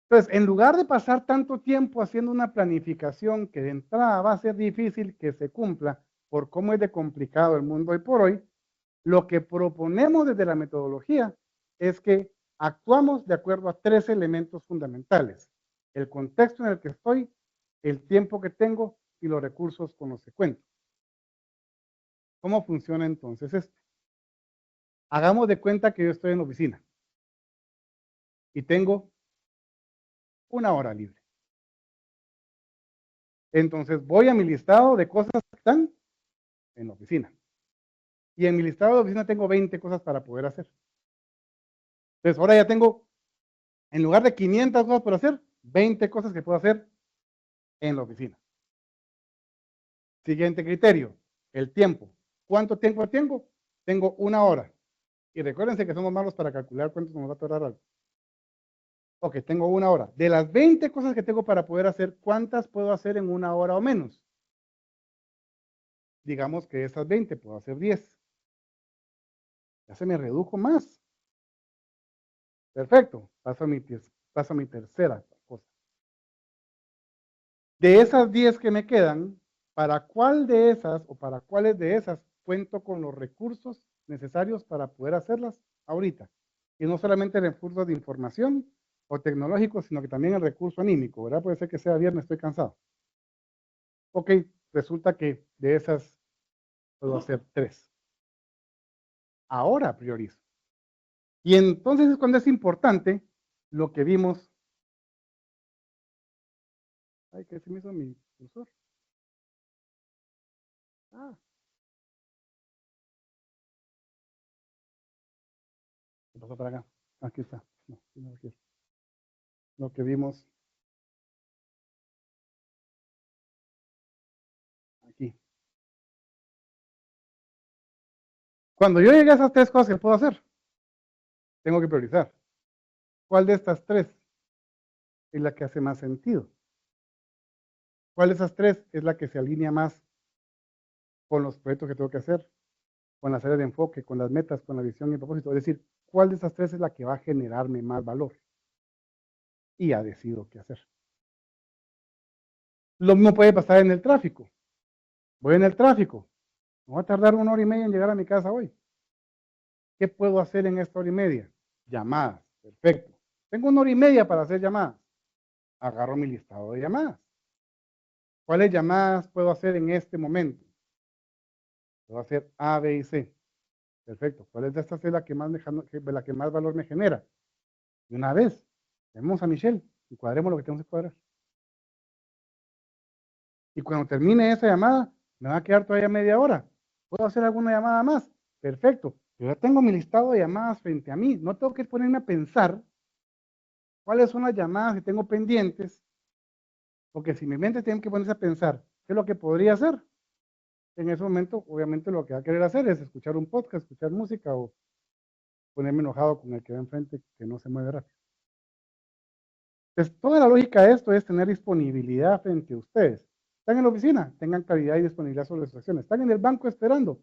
Entonces, en lugar de pasar tanto tiempo haciendo una planificación que de entrada va a ser difícil que se cumpla por cómo es de complicado el mundo hoy por hoy, lo que proponemos desde la metodología es que actuamos de acuerdo a 3 elementos fundamentales: el contexto en el que estoy, el tiempo que tengo y los recursos con los que cuento. ¿Cómo funciona entonces esto? Hagamos de cuenta que yo estoy en la oficina y tengo 1 hora libre. Entonces voy a mi listado de cosas que están en la oficina. Y en mi listado de oficina tengo 20 cosas para poder hacer. Entonces ahora ya tengo, en lugar de 500 cosas por hacer, 20 cosas que puedo hacer en la oficina. Siguiente criterio, el tiempo. ¿Cuánto tiempo tengo? Tengo 1 hora. Y recuérdense que somos malos para calcular cuánto nos va a tardar algo. Ok, tengo 1 hora. De las 20 cosas que tengo para poder hacer, ¿cuántas puedo hacer en 1 hora o menos? Digamos que esas 20 puedo hacer 10. Ya se me redujo más. Perfecto. Paso a mi tercera cosa. De esas 10 que me quedan, ¿para cuál de esas o para cuáles de esas cuento con los recursos necesarios para poder hacerlas ahorita? Y no solamente recursos de información o tecnológicos, sino que también el recurso anímico, ¿verdad? Puede ser que sea viernes, estoy cansado. Ok, resulta que de esas puedo hacer 3. Ahora priorizo. Y entonces es cuando es importante lo que vimos. Ay, ¿qué se me hizo mi cursor? Ah, ¿qué pasó para acá? Aquí está. No, aquí. Lo que vimos aquí. Cuando yo llegue a esas 3 cosas que puedo hacer, tengo que priorizar. ¿Cuál de estas 3 es la que hace más sentido? ¿Cuál de esas 3 es la que se alinea más con los proyectos que tengo que hacer, con las áreas de enfoque, con las metas, con la visión y el propósito? Es decir, ¿cuál de esas 3 es la que va a generarme más valor? Y ya decido qué hacer. Lo mismo puede pasar en el tráfico. Voy en el tráfico. Me voy a tardar 1 hora y media en llegar a mi casa hoy. ¿Qué puedo hacer en esta hora y media? Llamadas. Perfecto. Tengo 1 hora y media para hacer llamadas. Agarro mi listado de llamadas. ¿Cuáles llamadas puedo hacer en este momento? Puedo hacer A, B y C. Perfecto. ¿Cuál es de estas es la que más valor me genera? De una vez, llamemos a Michelle y cuadremos lo que tenemos que cuadrar. Y cuando termine esa llamada, me va a quedar todavía media hora. ¿Puedo hacer alguna llamada más? Perfecto. Yo ya tengo mi listado de llamadas frente a mí. No tengo que ponerme a pensar cuáles son las llamadas que tengo pendientes, porque si mi mente tiene que ponerse a pensar qué es lo que podría hacer, en ese momento, obviamente, lo que va a querer hacer es escuchar un podcast, escuchar música o ponerme enojado con el que va enfrente que no se mueve rápido. Entonces, toda la lógica de esto es tener disponibilidad frente a ustedes. Están en la oficina, tengan claridad y disponibilidad sobre sus acciones. Están en el banco esperando.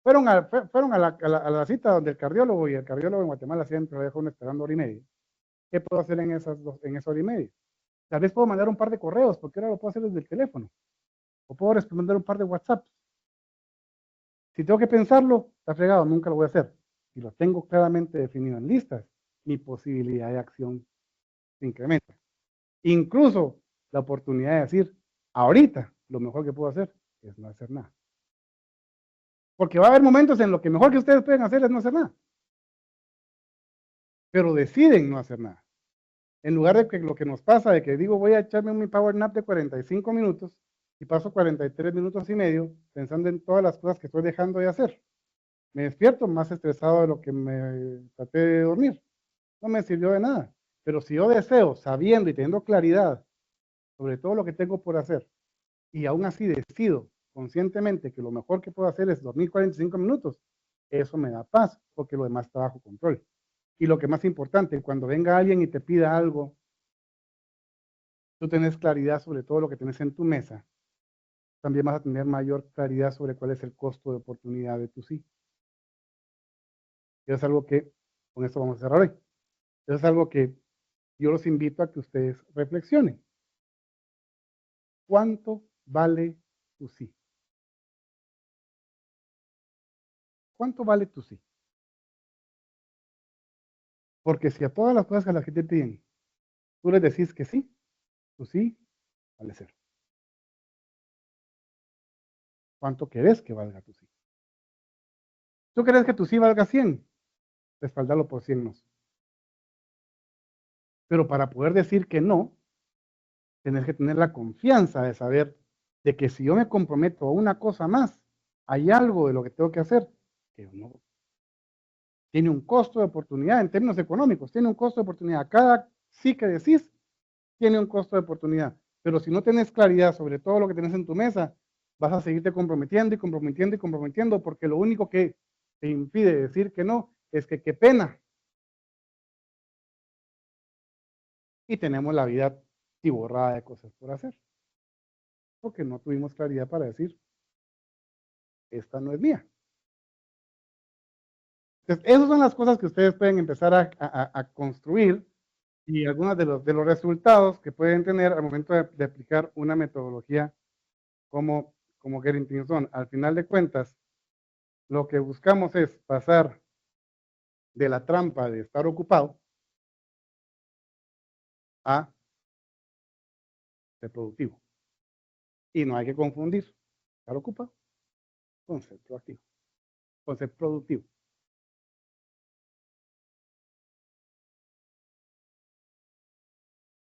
Fueron a la cita donde el cardiólogo, y el cardiólogo en Guatemala siempre lo dejan esperando 1 hora y media. ¿Qué puedo hacer en esa 1 hora y media? Tal vez puedo mandar un par de correos, porque ahora lo puedo hacer desde el teléfono. O puedo responder un par de WhatsApp. Si tengo que pensarlo, está fregado, nunca lo voy a hacer. Si lo tengo claramente definido en listas, mi posibilidad de acción se incrementa. Incluso la oportunidad de decir, ahorita lo mejor que puedo hacer es no hacer nada. Porque va a haber momentos en los que mejor que ustedes pueden hacer es no hacer nada. Pero deciden no hacer nada. En lugar de que lo que nos pasa, de que digo voy a echarme mi power nap de 45 minutos y paso 43 minutos y medio pensando en todas las cosas que estoy dejando de hacer. Me despierto más estresado de lo que me traté de dormir. No me sirvió de nada. Pero si yo deseo, sabiendo y teniendo claridad sobre todo lo que tengo por hacer, y aún así decido conscientemente que lo mejor que puedo hacer es dormir 45 minutos, eso me da paz, porque lo demás está bajo control. Y lo que más importante, cuando venga alguien y te pida algo, tú tenés claridad sobre todo lo que tenés en tu mesa, también vas a tener mayor claridad sobre cuál es el costo de oportunidad de tu sí. Eso es algo que, con esto vamos a cerrar hoy. Eso es algo que yo los invito a que ustedes reflexionen. ¿Cuánto vale tu sí? ¿Cuánto vale tu sí? Porque si a todas las cosas a las que te piden, tú les decís que sí, tu sí vale 0. ¿Cuánto querés que valga tu sí? ¿Tú querés que tu sí valga 100? Respaldalo por 100 no. Pero para poder decir que no, tenés que tener la confianza de saber de que si yo me comprometo a una cosa más, hay algo de lo que tengo que hacer que no tiene un costo de oportunidad en términos económicos, tiene un costo de oportunidad. Cada sí que decís tiene un costo de oportunidad. Pero si no tenés claridad sobre todo lo que tenés en tu mesa, vas a seguirte comprometiendo y comprometiendo y comprometiendo, porque lo único que te impide decir que no es que qué pena. Y tenemos la vida tiborrada de cosas por hacer. Porque no tuvimos claridad para decir, esta no es mía. Entonces, esas son las cosas que ustedes pueden empezar a construir y algunos de los resultados que pueden tener al momento de aplicar una metodología como Getting Things Done. Al final de cuentas, lo que buscamos es pasar de la trampa de estar ocupado a ser productivo. Y no hay que confundir estar ocupado con ser proactivo, con ser productivo.